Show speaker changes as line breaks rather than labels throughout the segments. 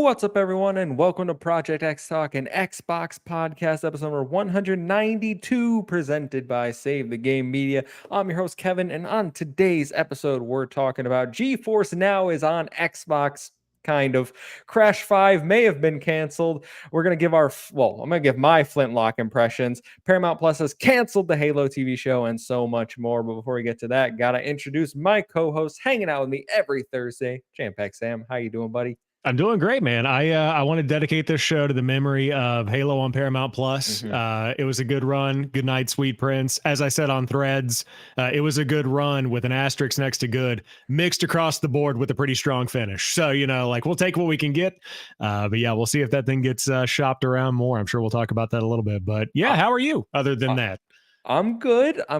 What's up, everyone, and welcome to Project XTalk, an Xbox podcast episode number 192, presented by Save the Game Media. I'm your host, Kevin, and on today's episode, we're talking about GeForce Now is on Xbox. Kind of. Crash 5 may have been canceled. We're going to give I'm going to give my Flintlock impressions. Paramount Plus has canceled the Halo TV show and so much more. But before we get to that, got to introduce my co-host hanging out with me every Thursday, JamPackSam. How you doing, buddy?
I'm doing great, man. I want to dedicate this show to the memory of Halo on Paramount Plus. It was a good run. Good night, Sweet Prince. As I said on Threads, it was a good run with an asterisk next to good, mixed across the board with a pretty strong finish. So, we'll take what we can get. But yeah, we'll see if that thing gets shopped around more. I'm sure we'll talk about that a little bit. But yeah, how are you other than that?
I'm good. I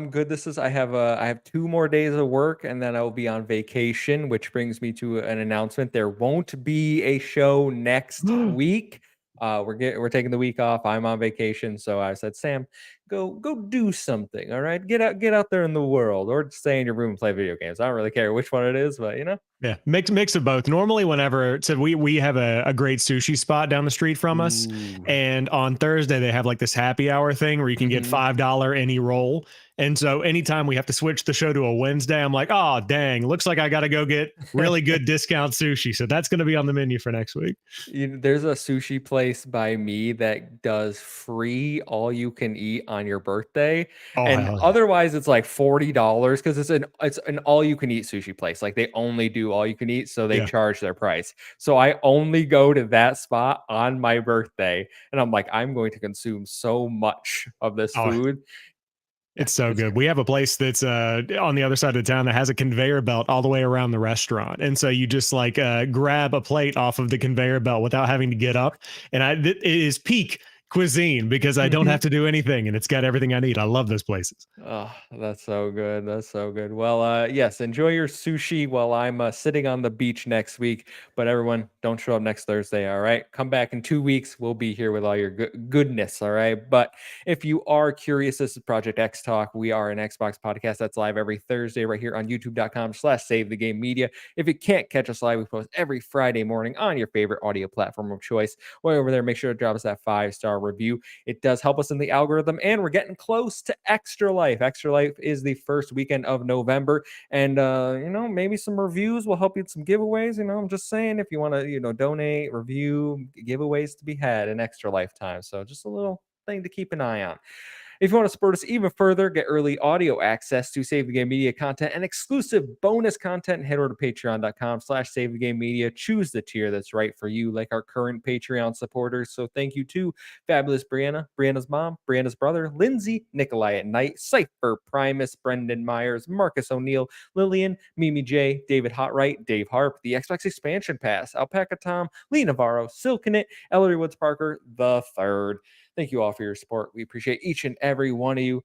have 2 more days of work and then I will be on vacation, which brings me to an announcement. There won't be a show next week. We're taking the week off. I'm on vacation, so I said, Sam, go do something. All right, get out there in the world, or stay in your room and play video games. I don't really care which one it is, but
Yeah, mix of both. Normally, whenever we have a great sushi spot down the street from us, and on Thursday they have like this happy hour thing where you can get $5 any roll. And so anytime we have to switch the show to a Wednesday, I'm like, oh dang, looks like I got to go get really good discount sushi. So that's going to be on the menu for next week.
There's a sushi place by me that does free all you can eat on your birthday,
Oh,
and
hell yeah.
otherwise it's like $40 because it's an all you can eat sushi place. Like they only do all you can eat, so they charge their price. So I only go to that spot on my birthday, and I'm like, I'm going to consume so much of this food.
It's so good. We have a place that's on the other side of the town that has a conveyor belt all the way around the restaurant. And so you just like grab a plate off of the conveyor belt without having to get up. And it is peak cuisine because I don't have to do anything and it's got everything I need. I love those places.
Oh, that's so good. That's so good. Well, yes, enjoy your sushi while I'm sitting on the beach next week. But everyone, don't show up next Thursday. All right. Come back in 2 weeks. We'll be here with all your goodness. All right. But if you are curious, this is Project X Talk. We are an Xbox podcast that's live every Thursday right here on youtube.com/save the game media. If you can't catch us live, we post every Friday morning on your favorite audio platform of choice. Way over there, make sure to drop us that 5-star review. It does help us in the algorithm, and we're getting close to Extra Life. Extra Life is the first weekend of November, and maybe some reviews will help you with some giveaways. I'm just saying, if you want to donate, review, giveaways to be had in Extra Lifetime. So just a little thing to keep an eye on. If you want to support us even further, get early audio access to Save the Game Media content and exclusive bonus content, head over to patreon.com/Save the Game Media. Choose the tier that's right for you, like our current Patreon supporters. So thank you to Fabulous Brianna, Brianna's mom, Brianna's brother, Lindsay, Nikolai at Night, Cypher, Primus, Brendan Myers, Marcus O'Neill, Lillian, Mimi J, David Hotright, Dave Harp, the Xbox Expansion Pass, Alpaca Tom, Lee Navarro, Silkenit, Ellery Woods Parker, the third. Thank you all for your support. We appreciate each and every one of you.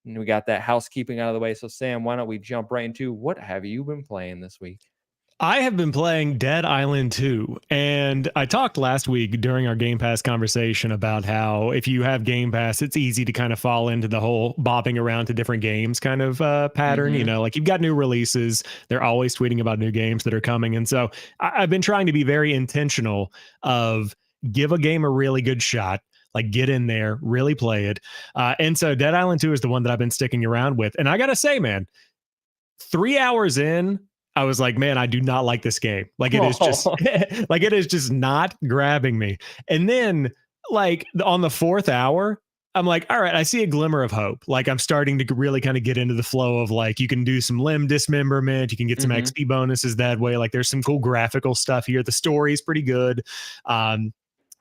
And we got that housekeeping out of the way. So, Sam, why don't we jump right into what have you been playing this week?
I have been playing Dead Island 2, and I talked last week during our Game Pass conversation about how if you have Game Pass, it's easy to kind of fall into the whole bopping around to different games kind of pattern. Like you've got new releases. They're always tweeting about new games that are coming. And so I've been trying to be very intentional of give a game a really good shot. Like get in there, really play it. And so Dead Island 2 is the one that I've been sticking around with. And I got to say, man, 3 hours in, I was like, man, I do not like this game. Like it is just like it is just not grabbing me. And then like on the 4th hour, I'm like, all right, I see a glimmer of hope. Like I'm starting to really kind of get into the flow of like you can do some limb dismemberment, you can get some XP bonuses that way. Like there's some cool graphical stuff here. The story is pretty good.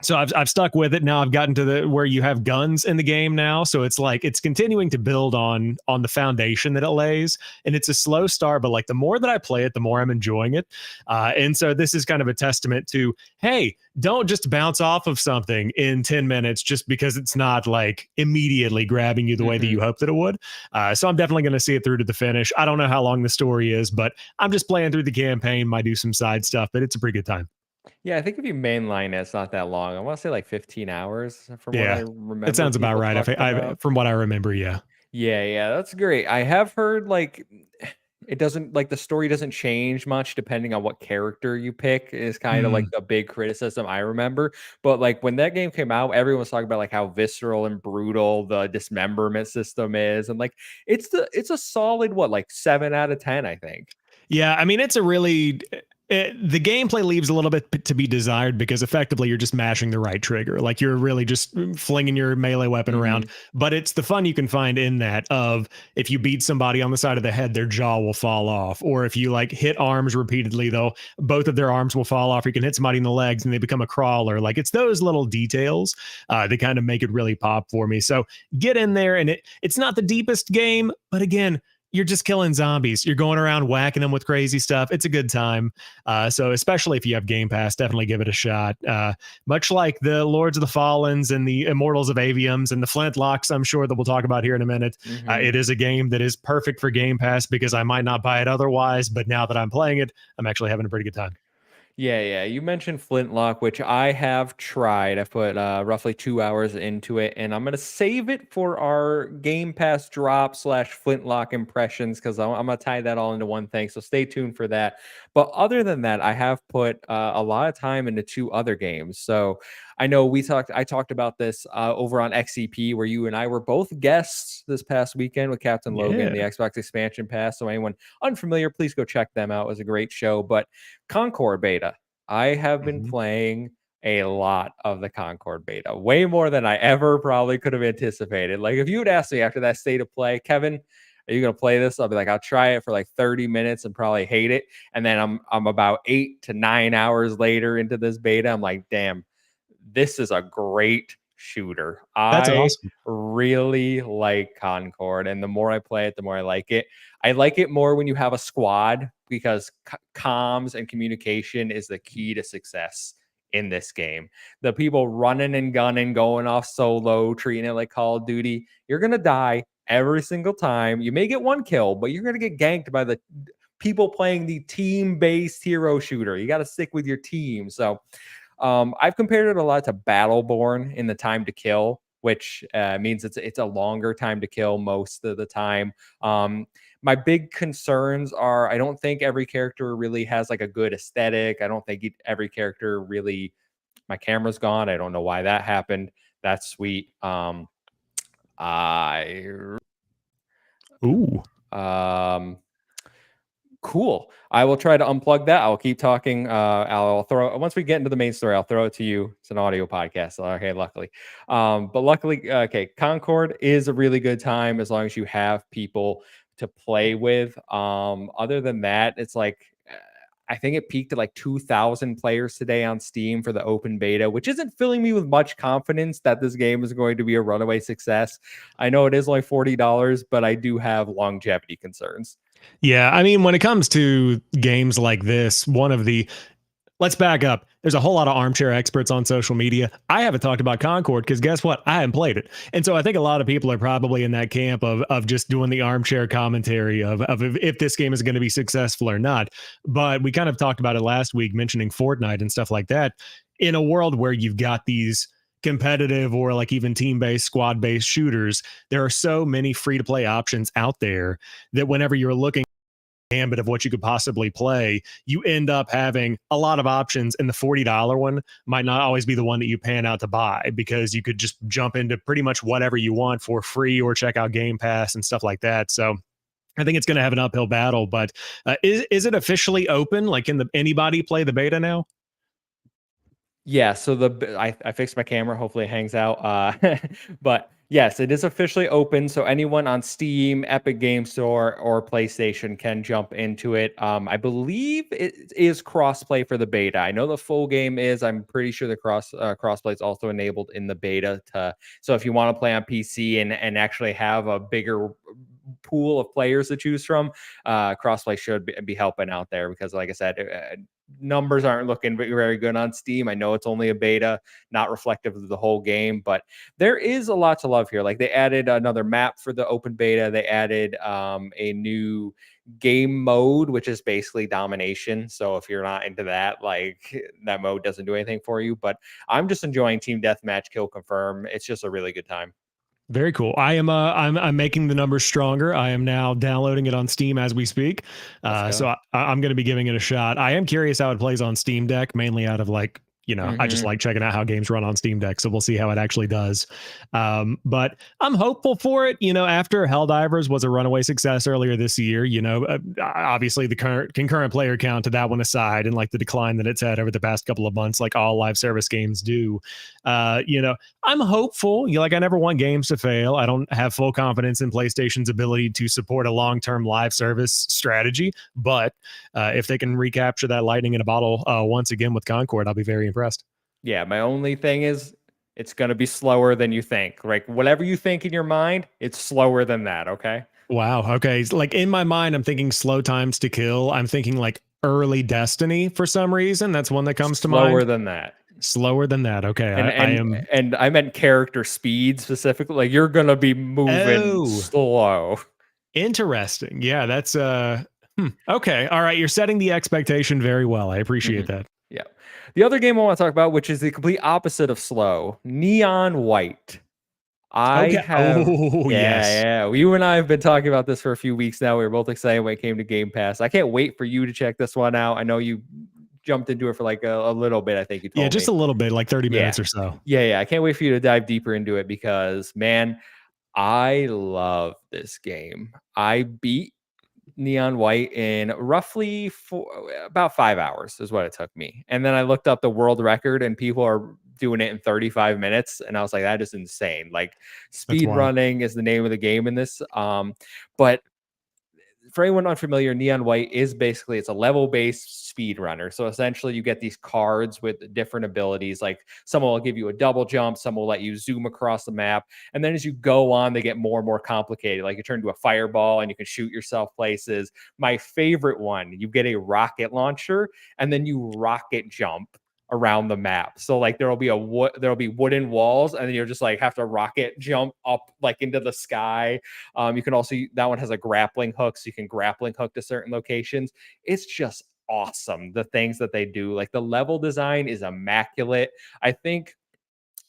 So I've stuck with it. Now I've gotten to the where you have guns in the game now. So it's like it's continuing to build on the foundation that it lays. And it's a slow start, but like the more that I play it, the more I'm enjoying it. And so this is kind of a testament to, hey, don't just bounce off of something in 10 minutes just because it's not like immediately grabbing you the way that you hope that it would. So I'm definitely going to see it through to the finish. I don't know how long the story is, but I'm just playing through the campaign, might do some side stuff, but it's a pretty good time.
Yeah, I think if you mainline it, it's not that long. I want to say like 15 hours from what I remember.
It sounds about right. From what I remember, yeah.
Yeah, that's great. I have heard like it doesn't like the story doesn't change much depending on what character you pick is kind of like
Mm.
the big criticism I remember. But like when that game came out, everyone was talking about like how visceral and brutal the dismemberment system is. And like it's a solid what, like 7 out of 10, I think.
Yeah, I mean, it's a really the gameplay leaves a little bit to be desired because effectively you're just mashing the right trigger. Like you're really just flinging your melee weapon around.
Hmm.
But it's the fun you can find in that of if you beat somebody on the side of the head, their jaw will fall off. Or if you like hit arms repeatedly, though, both of their arms will fall off. You can hit somebody in the legs and they become a crawler. Like it's those little details that kind of make it really pop for me. So get in there, and it's not the deepest game, but again, you're just killing zombies. You're going around whacking them with crazy stuff. It's a good time. So especially if you have Game Pass, definitely give it a shot. Much like the Lords of the Fallens and the Immortals of Aviums and the Flintlocks, I'm sure that we'll talk about here in a minute.
Hmm.
It is a game that is perfect for Game Pass because I might not buy it otherwise, but now that I'm playing it, I'm actually having a pretty good time.
Yeah, yeah. You mentioned Flintlock, which I have tried. I've put roughly 2 hours into it, and I'm gonna save it for our Game Pass drop slash Flintlock impressions because I'm gonna tie that all into one thing. So stay tuned for that. But other than that, I have put a lot of time into two other games. So I know I talked about this over on XEP, where you and I were both guests this past weekend with Captain Logan,
Yeah.
the Xbox expansion pass. So anyone unfamiliar, please go check them out. It was a great show, but Concord beta. I have been
Mhm.
playing a lot of the Concord beta, way more than I ever probably could have anticipated. Like, if you would ask me after that state of play, Kevin, are you gonna play this? I'll be like, I'll try it for like 30 minutes and probably hate it. And then I'm about 8 to 9 hours later into this beta. I'm like, damn, this is a great shooter.
That's
I
awesome.
really like Concord, and the more I play it, the more I like it. I like it more when you have a squad because comms and communication is the key to success in this game. The people running and gunning, going off solo, treating it like Call of Duty, you're going to die every single time. You may get one kill, but you're going to get ganked by the people playing the team-based hero shooter. You got to stick with your team. So I've compared it a lot to Battleborn in the time to kill, which means it's a longer time to kill most of the time. My big concerns are I don't think every character really has like a good aesthetic. I don't think every character really. My camera's gone. I don't know why that happened. That's sweet. I
Ooh.
um Cool. I will try to unplug that. I'll keep talking. I'll throw once we get into the main story. I'll throw it to you. It's an audio podcast. So, okay, luckily, but luckily, okay. Concord is a really good time as long as you have people to play with. Other than that, it's like I think it peaked at like 2,000 players today on Steam for the open beta, which isn't filling me with much confidence that this game is going to be a runaway success. I know it is only $40, but I do have longevity concerns.
Yeah, I mean, when it comes to games like this, one of the let's back up. There's a whole lot of armchair experts on social media. I haven't talked about Concord because guess what? I haven't played it. And so I think a lot of people are probably in that camp of just doing the armchair commentary of if this game is going to be successful or not. But we kind of talked about it last week, mentioning Fortnite and stuff like that. In a world where you've got these competitive or like even team-based, squad-based shooters, there are so many free-to-play options out there that whenever you're looking gambit of what you could possibly play, you end up having a lot of options, and the $40 one might not always be the one that you pan out to buy because you could just jump into pretty much whatever you want for free or check out Game Pass and stuff like that. So I think it's going to have an uphill battle. But is it officially open? Like, can anybody play the beta now?
Yeah, so I fixed my camera. Hopefully it hangs out. But yes, it is officially open. So anyone on Steam, Epic Game Store, or PlayStation can jump into it. I believe it is crossplay for the beta. I know the full game is. I'm pretty sure the crossplay is also enabled in the beta. So if you want to play on PC and actually have a bigger pool of players to choose from, crossplay should be helping out there because, like I said, numbers aren't looking very good on Steam. I know it's only a beta, not reflective of the whole game, but there is a lot to love here. Like they added another map for the open beta. They added a new game mode, which is basically domination. So if you're not into that, like that mode doesn't do anything for you. But I'm just enjoying team deathmatch, kill confirm. It's just a really good time.
Very cool. I'm making the numbers stronger. I am now downloading it on Steam as we speak.
Let's
So
go.
I'm going to be giving it a shot. I am curious how it plays on Steam Deck, mainly out of like, I just
Hmm.
like checking out how games run on Steam Deck. So we'll see how it actually does. But I'm hopeful for it. After Helldivers was a runaway success earlier this year, obviously the current concurrent player count to that one aside, and like the decline that it's had over the past couple of months, like all live service games do. I'm hopeful. I never want games to fail. I don't have full confidence in PlayStation's ability to support a long-term live service strategy, but if they can recapture that lightning in a bottle once again with Concord, I'll be very impressed.
Yeah, my only thing is it's going to be slower than you think. Like whatever you think in your mind, it's slower than that, okay?
Wow. Okay. Like in my mind, I'm thinking slow times to kill. I'm thinking like early Destiny for some reason. That's one that comes to
Slower
mind.
than that.
Slower than that. Okay.
And
I
and
am.
and I meant character speed specifically. Like you're going to be moving
Oh,
slow.
interesting. Yeah. That's okay. All right. You're setting the expectation very well. I appreciate
Mhm.
that.
Yeah. The other game I want to talk about, which is the complete opposite of slow, Neon White. I
Okay.
have,
Oh, yes.
yeah. You and I have been talking about this for a few weeks now. We were both excited when it came to Game Pass. I can't wait for you to check this one out. I know you jumped into it for like a little bit, I think you
Yeah.
told
Just
me.
a little bit, like 30
Yeah.
minutes or so.
Yeah. I can't wait for you to dive deeper into it because, man, I love this game. I beat Neon White in roughly about 5 hours is what it took me. And then I looked up the world record and people are doing it in 35 minutes. And I was like, that is insane. Like
That's
speed
wild.
running is the name of the game in this. But for anyone unfamiliar, Neon White is basically it's a level-based speed runner. So essentially, you get these cards with different abilities. Like some will give you a double jump, some will let you zoom across the map, and then as you go on, they get more and more complicated. Like you turn into a fireball and you can shoot yourself places. My favorite one, you get a rocket launcher, and then you rocket jump around the map. So like there'll be wooden walls, and then you'll just like have to rocket jump up like into the sky. You can also that one has a grappling hook, so you can grappling hook to certain locations. It's just awesome the things that they do. Like the level design is immaculate. I think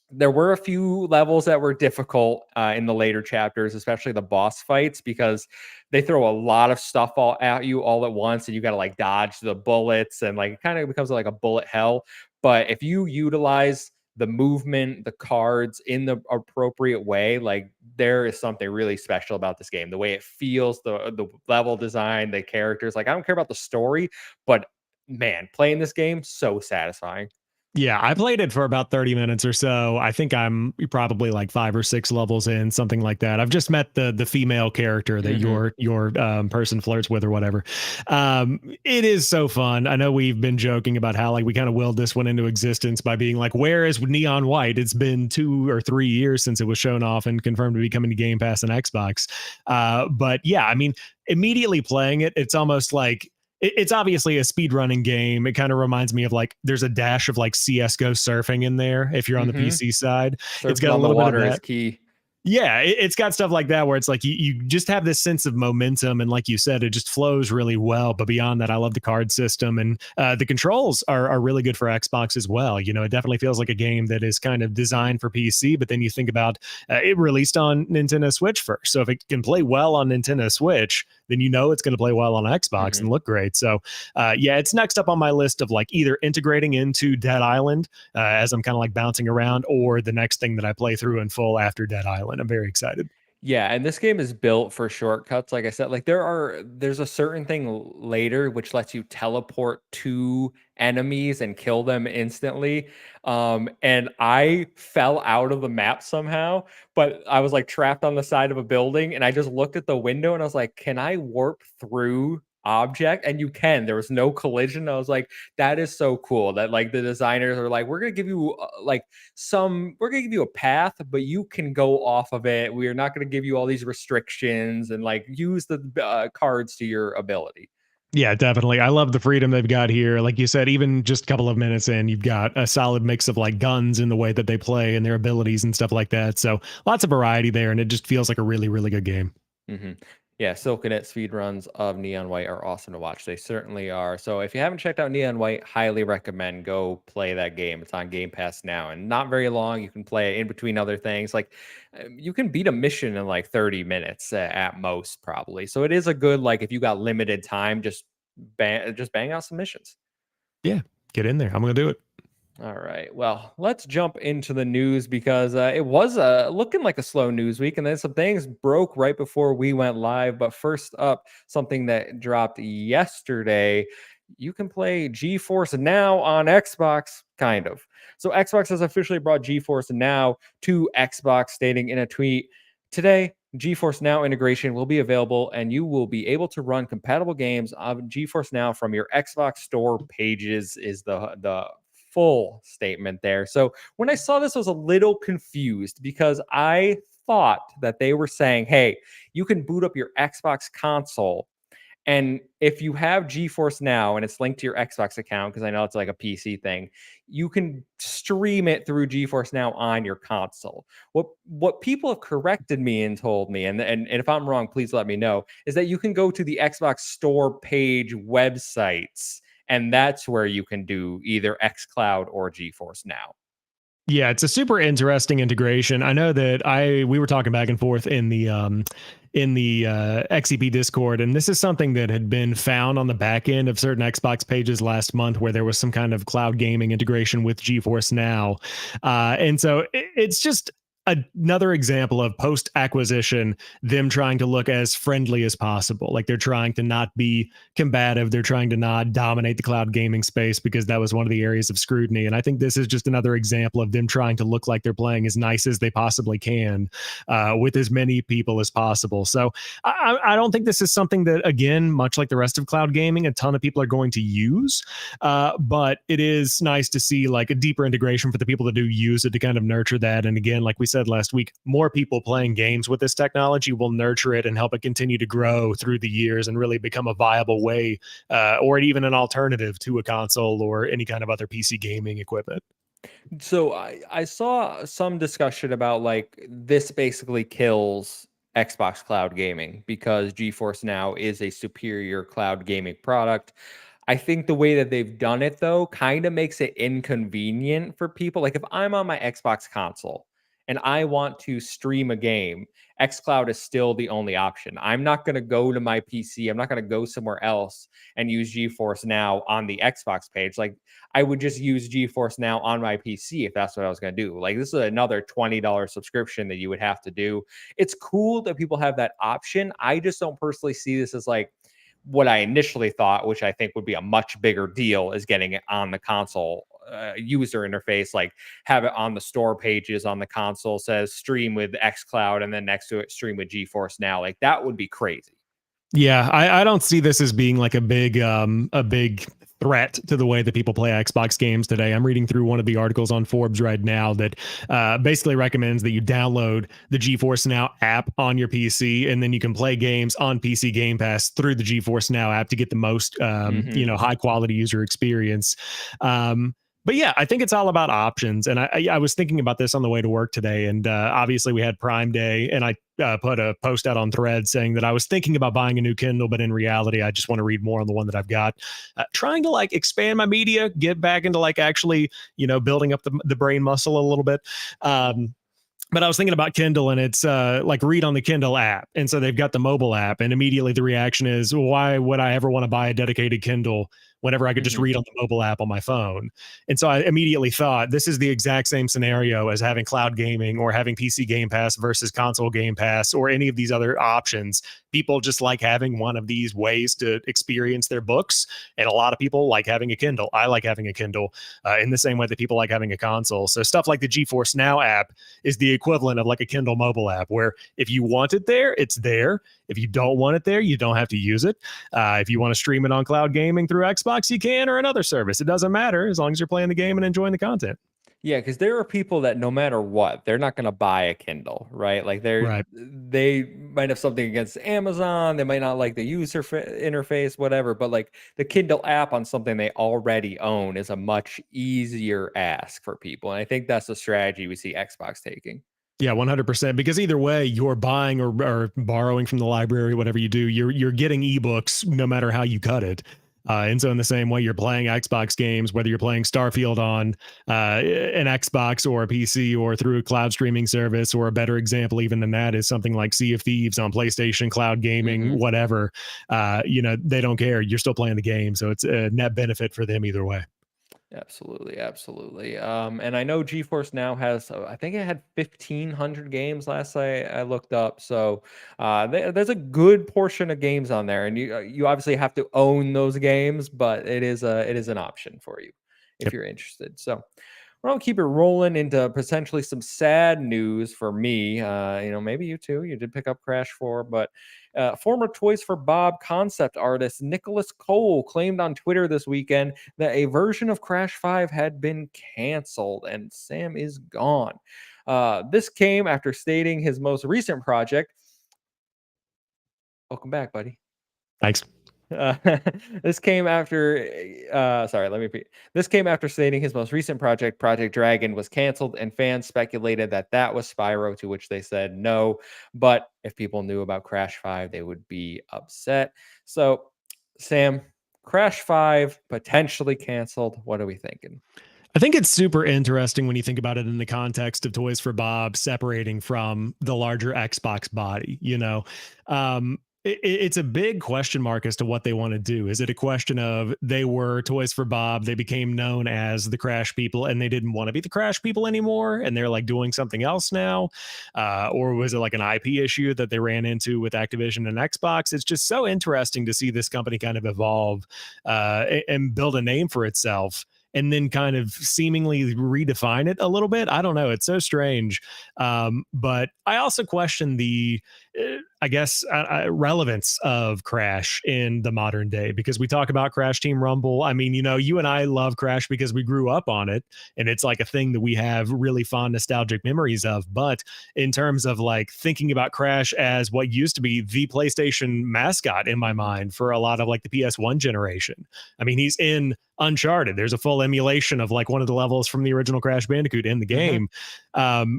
there were a few levels that were difficult in the later chapters, especially the boss fights, because they throw a lot of stuff all at you all at once, and you got to like dodge the bullets, and like it kind of becomes like a bullet hell. But if you utilize the movement, the cards in the appropriate way, like there is something really special about this game. The way it feels, the level design, the characters. Like I don't care about the story, but man, playing this game so satisfying.
Yeah, I played it for about 30 minutes or so. I think I'm probably like 5 or 6 levels in, something like that. I've just met the female character that
Hmm.
your person flirts with or whatever. It is so fun. I know we've been joking about how like we kind of willed this one into existence by being like, where is Neon White? It's been 2 or 3 years since it was shown off and confirmed to be coming to Game Pass and Xbox. But yeah, I mean, immediately playing it, it's almost like it's obviously a speed running game. It kind of reminds me of like there's a dash of like CS:GO surfing in there if you're on the
Hmm.
PC side. It's
Surfing
got a
on the
little bit of
water is
that.
key.
Yeah, it's got stuff like that where it's like you just have this sense of momentum, and like you said, it just flows really well. But beyond that, I love the card system, and the controls are really good for Xbox as well. It definitely feels like a game that is kind of designed for PC. But then you think about it released on Nintendo Switch first, so if it can play well on Nintendo Switch, then it's going to play well on Xbox
Hmm.
and look great. So yeah, it's next up on my list of like either integrating into Dead Island as I'm kind of like bouncing around, or the next thing that I play through in full after Dead Island. I'm very excited.
Yeah, and this game is built for shortcuts. Like I said, like there's a certain thing later which lets you teleport to enemies and kill them instantly. And I fell out of the map somehow, but I was like trapped on the side of a building, and I just looked at the window and I was like, "Can I warp through object?" And you can. There was no collision. I was like, "That is so cool." That like the designers are like, "We're gonna give you we're going to give you a path, but you can go off of it. We are not going to give you all these restrictions and like use the cards to your ability."
Yeah, definitely. I love the freedom they've got here. Like you said, even just a couple of minutes in, you've got a solid mix of like guns in the way that they play and their abilities and stuff like that. So lots of variety there, and it just feels like a really, really good game.
Hmm. Yeah, Silken It speedruns of Neon White are awesome to watch. They certainly are. So if you haven't checked out Neon White, highly recommend go play that game. It's on Game Pass now, and not very long. You can play it in between other things. Like you can beat a mission in like 30 minutes at most, probably. So it is a good like if you got limited time, just bang out some missions.
Yeah, get in there. I'm gonna do it.
All right. Well, let's jump into the news because it was looking like a slow news week, and then some things broke right before we went live. But first up, something that dropped yesterday. You can play GeForce Now on Xbox, kind of. So Xbox has officially brought GeForce Now to Xbox, stating in a tweet today. GeForce Now integration will be available, and you will be able to run compatible games on GeForce Now from your Xbox Store pages. Is the full statement there. So when I saw this, I was a little confused because I thought that they were saying, hey, you can boot up your Xbox console. And if you have GeForce Now and it's linked to your Xbox account, because I know it's like a PC thing, you can stream it through GeForce Now on your console. What people have corrected me and told me, and if I'm wrong, please let me know, is that you can go to the Xbox Store page websites, and that's where you can do either xCloud or GeForce Now.
Yeah, it's a super interesting integration. I know that we were talking back and forth in the XEP Discord, and this is something that had been found on the back end of certain Xbox pages last month, where there was some kind of cloud gaming integration with GeForce Now, and so it's just another example of post acquisition them trying to look as friendly as possible. Like they're trying to not be combative. They're trying to not dominate the cloud gaming space because that was one of the areas of scrutiny. And I think this is just another example of them trying to look like they're playing as nice as they possibly can with as many people as possible. So I don't think this is something that, again, much like the rest of cloud gaming, a ton of people are going to use. But it is nice to see like a deeper integration for the people that do use it to kind of nurture that. And again, like we said last week, more people playing games with this technology will nurture it and help it continue to grow through the years and really become a viable way or even an alternative to a console or any kind of other PC gaming equipment.
So I saw some discussion about like this basically kills Xbox cloud gaming because GeForce Now is a superior cloud gaming product. I think the way that they've done it though kind of makes it inconvenient for people. Like if I'm on my Xbox console and I want to stream a game, xCloud is still the only option. I'm not going to go to my PC. I'm not going to go somewhere else and use GeForce Now on the Xbox page. Like I would just use GeForce Now on my PC if that's what I was going to do. Like this is another $20 subscription that you would have to do. It's cool that people have that option. I just don't personally see this as like what I initially thought, which I think would be a much bigger deal, is getting it on the console user interface, like have it on the store pages on the console, says stream with xCloud, and then next to it, stream with GeForce Now. Like that would be crazy.
Yeah, I don't see this as being like a big threat to the way that people play Xbox games today. I'm reading through one of the articles on Forbes right now that basically recommends that you download the GeForce Now app on your PC, and then you can play games on PC Game Pass through the GeForce Now app to get the most high quality user experience. But yeah, I think it's all about options. And I was thinking about this on the way to work today. And obviously, we had Prime Day, and I put a post out on Thread saying that I was thinking about buying a new Kindle, but in reality, I just want to read more on the one that I've got. Trying to like expand my media, get back into like actually, building up the brain muscle a little bit. But I was thinking about Kindle, and it's like read on the Kindle app. And so they've got the mobile app, and immediately the reaction is, why would I ever want to buy a dedicated Kindle whenever I could just
Hmm.
read on the mobile app on my phone? And so I immediately thought this is the exact same scenario as having cloud gaming or having PC Game Pass versus console Game Pass or any of these other options. People just like having one of these ways to experience their books. And a lot of people like having a Kindle. I like having a Kindle in the same way that people like having a console. So stuff like the GeForce Now app is the equivalent of like a Kindle mobile app, where if you want it there, it's there. If you don't want it there, you don't have to use it. If you want to stream it on cloud gaming through Xbox, you can, or another service. It doesn't matter as long as you're playing the game and enjoying the content.
Yeah, because there are people that no matter what, they're not going to buy a Kindle, right? Like
Right.
they might have something against Amazon, they might not like the interface, whatever. But like the Kindle app on something they already own is a much easier ask for people, and I think that's the strategy we see Xbox taking.
Yeah, 100%. Because either way, you're buying or borrowing from the library, whatever you do, you're getting ebooks no matter how you cut it. And so, in the same way, you're playing Xbox games, whether you're playing Starfield on an Xbox or a PC or through a cloud streaming service, or a better example even than that is something like Sea of Thieves on PlayStation, cloud gaming,
Hmm.
whatever. They don't care. You're still playing the game, so it's a net benefit for them either way.
Absolutely, absolutely. And I know GeForce now has, I think it had 1,500 games last I looked up. So there's a good portion of games on there, and you obviously have to own those games, but it is an option for you if
Yep.
you're interested. So we're gonna keep it rolling into potentially some sad news for me. Maybe you too. You did pick up Crash 4, but former Toys for Bob concept artist Nicholas Cole claimed on Twitter this weekend that a version of Crash 5 had been canceled and Sam is gone. This came after stating his most recent project. Welcome back, buddy.
Thanks.
Uh, this came after, sorry, let me repeat. This came after stating his most recent project, Project Dragon, was canceled, and fans speculated that that was Spyro, to which they said no. But if people knew about Crash 5, they would be upset. So, Sam, Crash 5 potentially canceled. What are we thinking?
I think it's super interesting when you think about it in the context of Toys for Bob separating from the larger Xbox body. It's a big question mark as to what they want to do. Is it a question of they were Toys for Bob, they became known as the Crash people, and they didn't want to be the Crash people anymore, and they're like doing something else now? Or was it like an IP issue that they ran into with Activision and Xbox? It's just so interesting to see this company kind of evolve and build a name for itself, and then kind of seemingly redefine it a little bit. I don't know. It's so strange. But I also question the, relevance of Crash in the modern day, because we talk about Crash Team Rumble. I mean, you and I love Crash because we grew up on it, and it's like a thing that we have really fond nostalgic memories of. But in terms of like thinking about Crash as what used to be the PlayStation mascot in my mind for a lot of like the PS1 generation, I mean, he's in Uncharted. There's a full emulation of like one of the levels from the original Crash Bandicoot in the
Mhm.
game.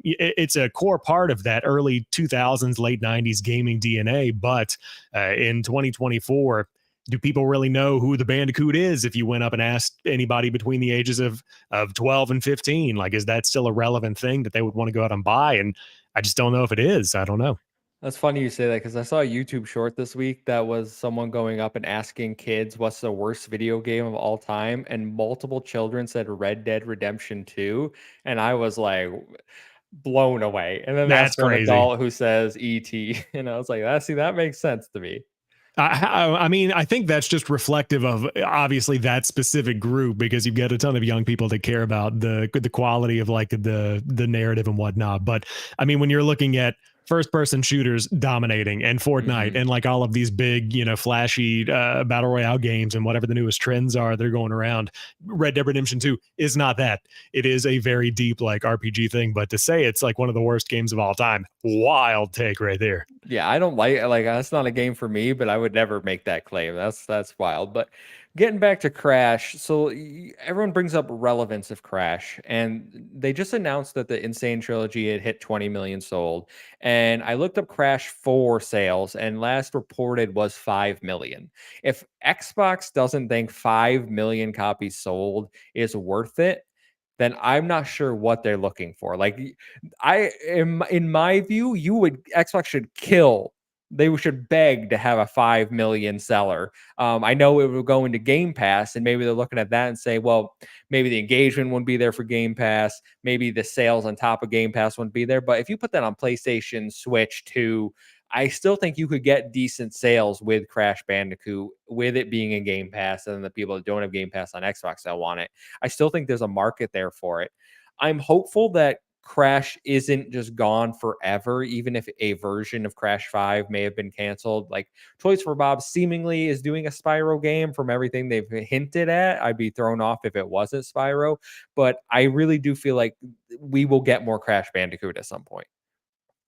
It's a core part of that early 2000s, late 90s gaming DNA. But in 2024, do people really know who the Bandicoot is if you went up and asked anybody between the ages of 12 and 15? Like, is that still a relevant thing that they would want to go out and buy? And I just don't know if it is. I don't know.
That's funny you say that because I saw a YouTube short this week that was someone going up and asking kids what's the worst video game of all time, and multiple children said Red Dead Redemption 2, and I was like blown away. And then
That's
ask one
crazy.
adult who says ET, and I was like, that makes sense to me.
I mean, I think that's just reflective of obviously that specific group, because you get a ton of young people that care about the quality of like the narrative and whatnot. But I mean, when you're looking at first person shooters dominating and Fortnite
Hmm.
and like all of these big, flashy battle royale games and whatever the newest trends are, they're going around. Red Dead Redemption 2 is not that. It is a very deep like RPG thing, but to say it's like one of the worst games of all time, wild take right there.
Yeah, I don't like that's not a game for me, but I would never make that claim. That's wild. But getting back to Crash, so everyone brings up relevance of Crash, and they just announced that the Insane trilogy had hit 20 million sold. And I looked up Crash 4 sales, and last reported was 5 million. If Xbox doesn't think 5 million copies sold is worth it, then I'm not sure what they're looking for. Like I am in my view, you would Xbox should kill. They should beg to have a 5 million seller. I know it will go into Game Pass, and maybe they're looking at that and say, well, maybe the engagement wouldn't be there for Game Pass. Maybe the sales on top of Game Pass wouldn't be there. But if you put that on PlayStation, Switch 2, I still think you could get decent sales with Crash Bandicoot, with it being in Game Pass, and then the people that don't have Game Pass on Xbox that want it. I still think there's a market there for it. I'm hopeful that Crash isn't just gone forever, even if a version of Crash 5 may have been canceled. Like Toys for Bob seemingly is doing a Spyro game from everything they've hinted at. I'd be thrown off if it wasn't Spyro, but I really do feel like we will get more Crash Bandicoot at some point.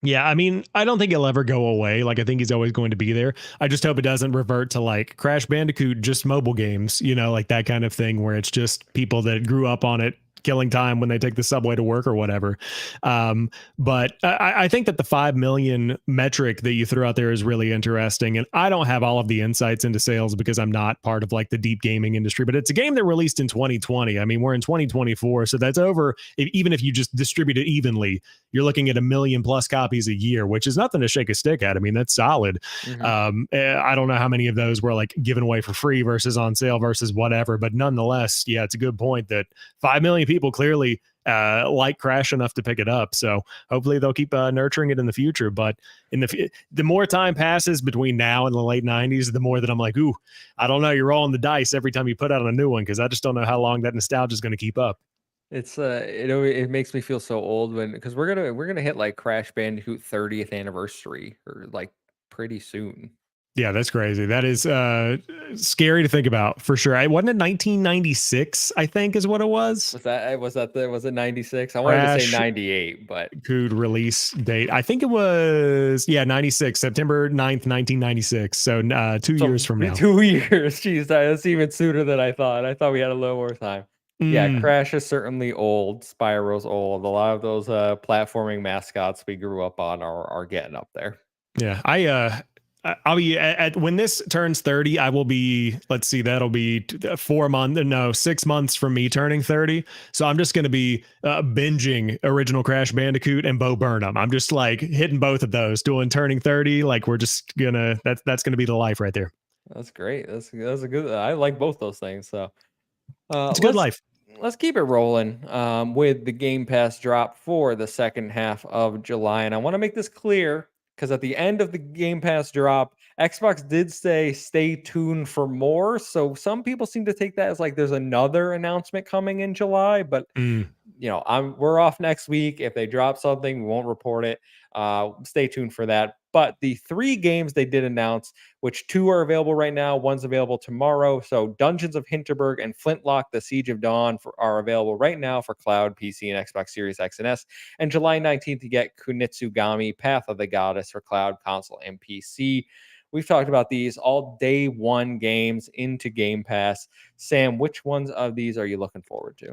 Yeah, I mean, I don't think he'll ever go away. Like, I think he's always going to be there. I just hope it doesn't revert to like Crash Bandicoot, just mobile games, like that kind of thing where it's just people that grew up on it killing time when they take the subway to work or whatever. But I think that the 5 million metric that you threw out there is really interesting. And I don't have all of the insights into sales because I'm not part of like the deep gaming industry, but it's a game that released in 2020. I mean, we're in 2024. So that's over. Even if you just distribute it evenly, you're looking at a million plus copies a year, which is nothing to shake a stick at. I mean, that's solid.
Hmm.
I don't know how many of those were like given away for free versus on sale versus whatever, but nonetheless, yeah, it's a good point that 5 million people clearly like Crash enough to pick it up. So hopefully they'll keep nurturing it in the future. But the more time passes between now and the late 90s, the more that I'm like, ooh, I don't know. You're rolling the dice every time you put out a new one because I just don't know how long that nostalgia is going to keep up.
It's it makes me feel so old when because we're gonna hit like Crash Bandicoot 30th anniversary or like pretty soon.
Yeah, that's crazy. That is scary to think about for sure. I wasn't it 1996, I think is what it was.
Was it 96? I wanted to say
Crash
98, but
Cood release date. I think it was 96, September 9th, 1996. So 2 years
so
from now.
2 years. Jeez, that's even sooner than I thought. I thought we had a little more time. Yeah,
Mm,
Crash is certainly old. Spyro's old. A lot of those platforming mascots we grew up on are getting up there.
yeah, I'll be at when this turns 30, I will be, let's see, that'll be 4 months, no, 6 months from me turning 30. So I'm just going to be binging original Crash Bandicoot and Bo Burnham. I'm just like hitting both of those, doing turning 30. Like we're just gonna, that's going to be the life right there.
That's great. That's a good. I like both those things. So
It's a good
let's
life.
keep it rolling with the Game Pass drop for the second half of July, and I want to make this clear because at the end of the Game Pass drop, Xbox did say stay tuned for more. So some people seem to take that as like there's another announcement coming in July, but
Mm.
we're off next week. If they drop something, we won't report it. Stay tuned for that. But the three games they did announce, which two are available right now, one's available tomorrow. So Dungeons of Hinterberg and Flintlock: The Siege of Dawn are available right now for cloud, PC, and Xbox Series X and S. And July 19th, you get Kunitsugami: Path of the Goddess for cloud, console, and PC. We've talked about these all day one games into Game Pass. Sam, which ones of these are you looking forward to?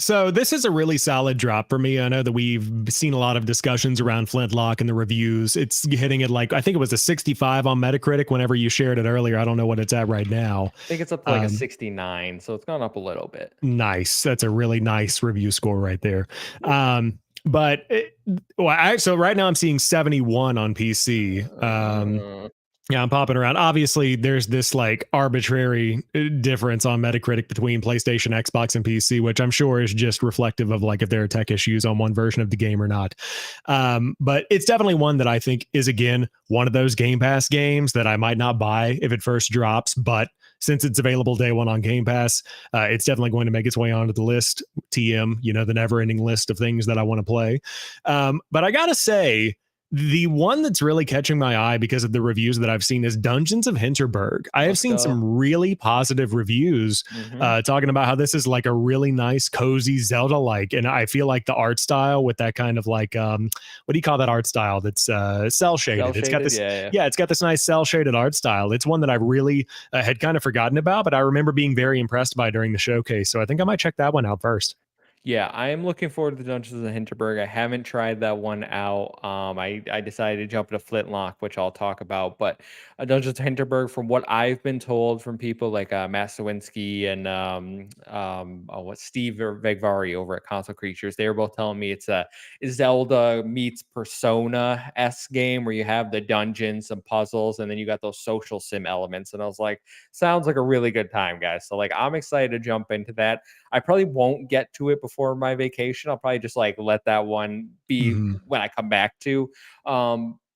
So this is a really solid drop for me. I know that we've seen a lot of discussions around Flintlock and the reviews. It's hitting it like I think it was a 65 on Metacritic whenever you shared it earlier. I don't know what it's at right now.
I think it's up to like a 69, so it's gone up a little bit.
Nice. That's a really nice review score right there. But so right now I'm seeing 71 on PC.
Uh,
Yeah, I'm popping around. Obviously, there's this like arbitrary difference on Metacritic between PlayStation, Xbox, and PC, which I'm sure is just reflective of like if there are tech issues on one version of the game or not. But it's definitely one that I think is again one of those Game Pass games that I might not buy if it first drops, but since it's available day one on Game Pass, it's definitely going to make its way onto the list. TM, the never-ending list of things that I want to play. But I gotta say, the one that's really catching my eye because of the reviews that I've seen is Dungeons of Hinterberg. I have
let's
seen
go.
some really positive reviews
Hmm.
talking about how this is like a really nice, cozy Zelda-like, and I feel like the art style with that kind of like what do you call that art style? That's cell
Cell
shaded. It's got
shaded,
this,
yeah, yeah.
yeah, it's got this nice cell shaded art style. It's one that I really had kind of forgotten about, but I remember being very impressed by during the showcase. So I think I might check that one out first.
Yeah, I am looking forward to the Dungeons of Hinterberg. I haven't tried that one out. I decided to jump into Flintlock, which I'll talk about. But Dungeons of Hinterberg, from what I've been told from people like Matt Sawinski and what Steve Vegvari over at Console Creatures, they were both telling me it's a Zelda meets Persona s game where you have the dungeons, some puzzles, and then you got those social sim elements. And I was like, sounds like a really good time, guys. So like, I'm excited to jump into that. I probably won't get to it before my vacation. I'll probably just like let that one be
Mhm.
when I come back to.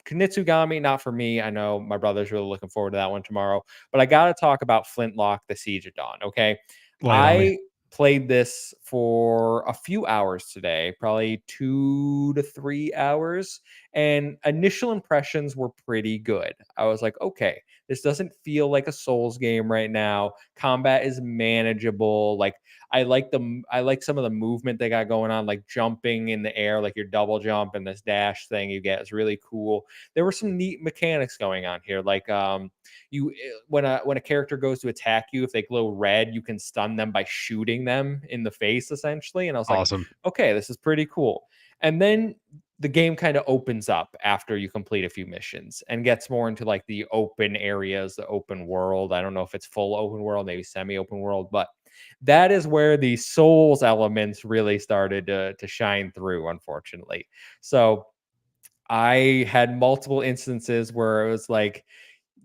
Kunitsugami, not for me. I know my brother's really looking forward to that one tomorrow. But I got to talk about Flintlock: The Siege of Dawn. Okay.
Lay it on me.
I played this for a few hours today, probably 2 to 3 hours. And initial impressions were pretty good. I was like, okay, this doesn't feel like a Souls game right now. Combat is manageable. Like I like some of the movement they got going on, like jumping in the air, like your double jump and this dash thing you get is really cool. There were some neat mechanics going on here, like when a character goes to attack you, if they glow red, you can stun them by shooting them in the face, essentially. And I was like,
Awesome.
okay, this is pretty cool. And then the game kind of opens up after you complete a few missions and gets more into like the open areas, the open world. I don't know if it's full open world, maybe semi-open world, but that is where the Souls elements really started to shine through, unfortunately. So I had multiple instances where it was like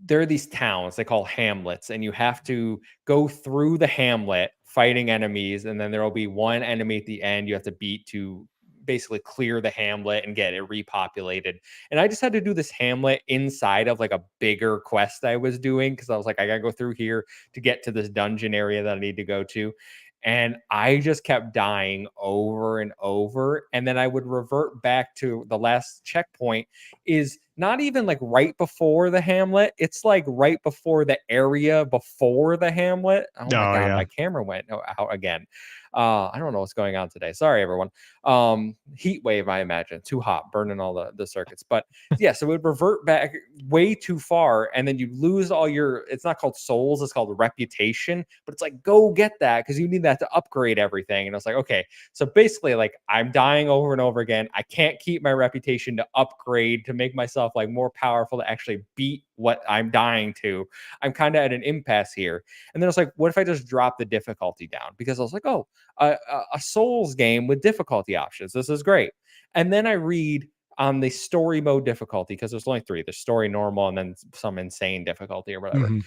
there are these towns they call hamlets, and you have to go through the hamlet fighting enemies, and then there will be one enemy at the end you have to beat to basically clear the hamlet and get it repopulated. And I just had to do this hamlet inside of like a bigger quest I was doing because I was like, I gotta go through here to get to this dungeon area that I need to go to. And I just kept dying over and over. And then I would revert back to the last checkpoint is not even like right before the hamlet. It's like right before the area before the hamlet. Oh my
Oh
God,
yeah.
my camera went out again. I don't know what's going on today. Sorry, everyone. Heat wave, I imagine. Too hot, burning all the circuits. But yeah, so it would revert back way too far, and then you lose all your. It's not called souls; it's called reputation. But it's like go get that because you need that to upgrade everything. And I was like, okay, so basically, like I'm dying over and over again. I can't keep my reputation to upgrade to make myself like more powerful to actually beat what I'm dying to. I'm kind of at an impasse here. And then I was like, what if I just drop the difficulty down? Because I was like, oh, a Souls game with difficulty options. This is great. And then I read on the story mode difficulty because there's only three: there's story, normal, and then some insane difficulty or whatever.
Mhm.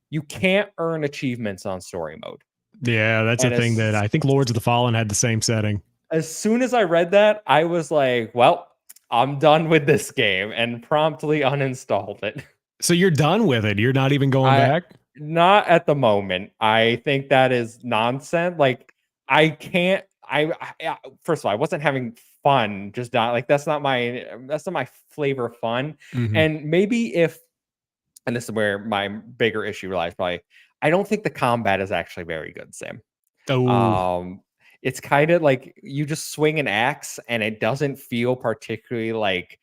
You can't earn achievements on story mode.
Yeah, that's a
And
thing that I think Lords of the Fallen had the same setting.
as soon as I read that, I was like, well, I'm done with this game and promptly uninstalled it.
So you're done with it. You're not even going
I
back?
not at the moment. I think that is nonsense. Like I can't. First of all, I wasn't having fun. Just not like that's not my flavor of fun.
Mhm.
And maybe if and this is where my bigger issue lies. Probably, I don't think the combat is actually very good, Sam.
Oh,
Um, it's kind of like you just swing an axe, and it doesn't feel particularly like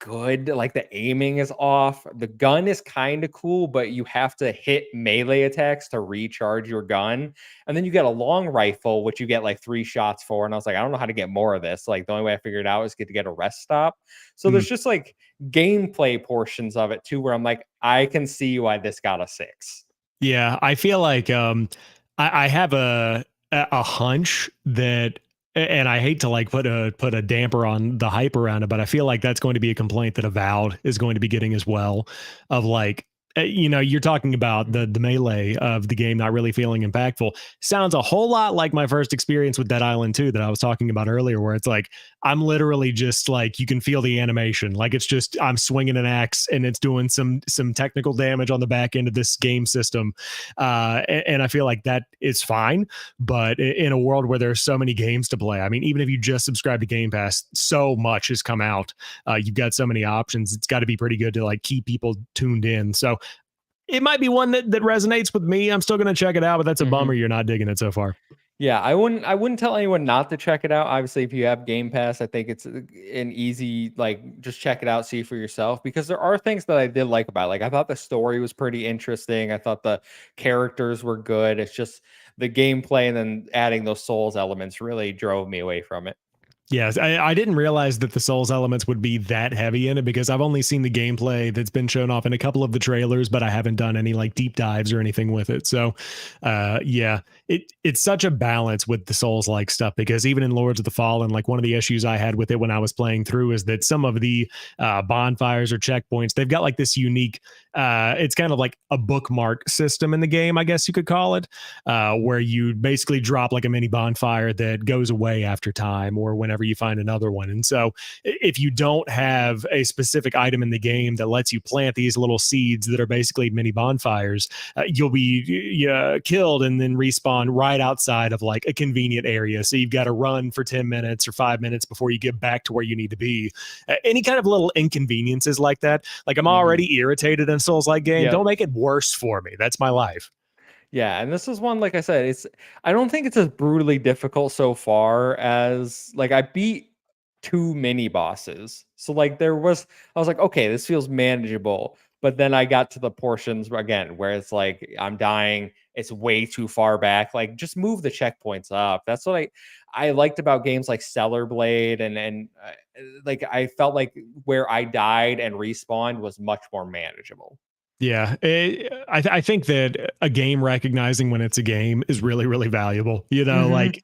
good. Like the aiming is off. The gun is kind of cool, but you have to hit melee attacks to recharge your gun. And then you get a long rifle, which you get like 3 shots for. And I was like, I don't know how to get more of this. Like the only way I figured out is to get a rest stop. So
mm.
there's just like gameplay portions of it too, where I'm like, I can see why this got a 6.
Yeah, I feel like I have a hunch that and I hate to like put a damper on the hype around it, but I feel like that's going to be a complaint that Avowed is going to be getting as well of like you know, you're talking about the melee of the game not really feeling impactful. Sounds a whole lot like my first experience with Dead Island 2 that I was talking about earlier, where it's like I'm literally just like you can feel the animation, like it's just I'm swinging an axe and it's doing some technical damage on the back end of this game system, and I feel like that is fine. But in a world where there's so many games to play, I mean, even if you just subscribe to Game Pass, so much has come out. You've got so many options. It's got to be pretty good to like keep people tuned in. So it might be one that resonates with me. I'm still going to check it out, but that's a bummer you're not digging it so far.
Yeah, I wouldn't tell anyone not to check it out. Obviously, if you have Game Pass, I think it's an easy like just check it out, see for yourself because there are things that I did like about it. Like I thought the story was pretty interesting. I thought the characters were good. It's just the gameplay and then adding those souls elements really drove me away from it.
Yes, I didn't realize that the Souls elements would be that heavy in it because I've only seen the gameplay that's been shown off in a couple of the trailers, but I haven't done any like deep dives or anything with it. So, yeah, it's such a balance with the Souls like stuff because even in Lords of the Fallen, like one of the issues I had with it when I was playing through is that some of the bonfires or checkpoints they've got like this unique. It's kind of like a bookmark system in the game, I guess you could call it, where you basically drop like a mini bonfire that goes away after time or whenever whenever you find another one. And so if you don't have a specific item in the game that lets you plant these little seeds that are basically mini bonfires, you'll be killed and then respawn right outside of like a convenient area. So you've got to run for 10 minutes or 5 minutes before you get back to where you need to be. Any kind of little inconveniences like that, like I'm
Mhm.
already irritated in Souls like game.
Yep.
Don't make it worse for me. That's my life.
Yeah, and this is one, like I said, I don't think it's as brutally difficult so far as like I beat 2 mini bosses. So like I was like, okay, this feels manageable. But then I got to the portions again where it's like I'm dying, it's way too far back. Like just move the checkpoints up. That's what I liked about games like Stellar Blade and like I felt like where I died and respawned was much more manageable.
Yeah, I think that a game recognizing when it's a game is really, really valuable. You know,
Mhm.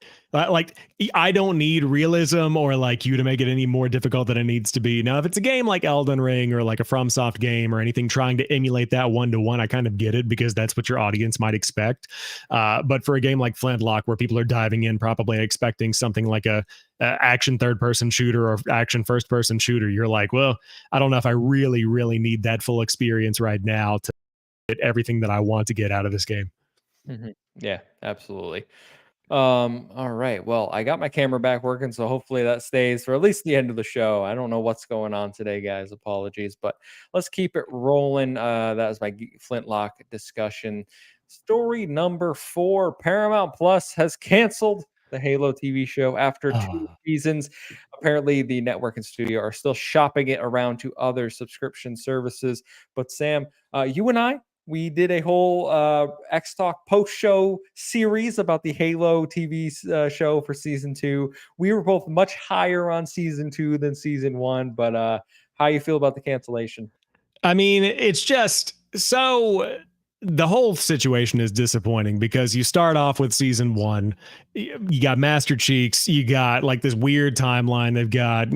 I don't need realism or like you to make it any more difficult than it needs to be. Now, if it's a game like Elden Ring or like a FromSoft game or anything trying to emulate that one to one, I kind of get it because that's what your audience might expect. But for a game like Flintlock, where people are diving in probably expecting something like a action third person shooter or action first person shooter, you're like, well, I don't know if I really, really need that full experience right now to get everything that I want to get out of this game.
Mhm. Yeah, absolutely. All right. Well, I got my camera back working, so hopefully that stays for at least the end of the show. I don't know what's going on today, guys. Apologies, but let's keep it rolling. That was my Flintlock discussion. Story number 4: Paramount Plus has canceled the Halo TV show after 2 seasons. Apparently, the network and studio are still shopping it around to other subscription services. But Sam, you and I, we did a whole XTalk post show series about the Halo TV show for season 2. We were both much higher on season 2 than season 1, but how you feel about the cancellation?
I mean, it's just so the whole situation is disappointing because you start off with season one, you got Master Cheeks, you got like this weird timeline. They've got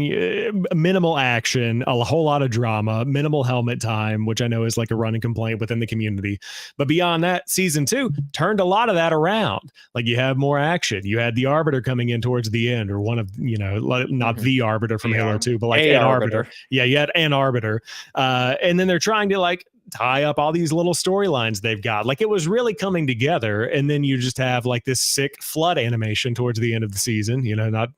minimal action, a whole lot of drama, minimal helmet time, which I know is like a running complaint within the community. But beyond that, season two turned a lot of that around. Like you have more action. You had the Arbiter coming in towards the end, or one of, not
Mhm.
the Arbiter from
A,
Halo 2, but like
a
an Arbiter.
arbiter.
Yeah, you had an Arbiter, and then they're trying to like tie up all these little storylines they've got. Like it was really coming together, and then you just have like this sick flood animation towards the end of the season. Not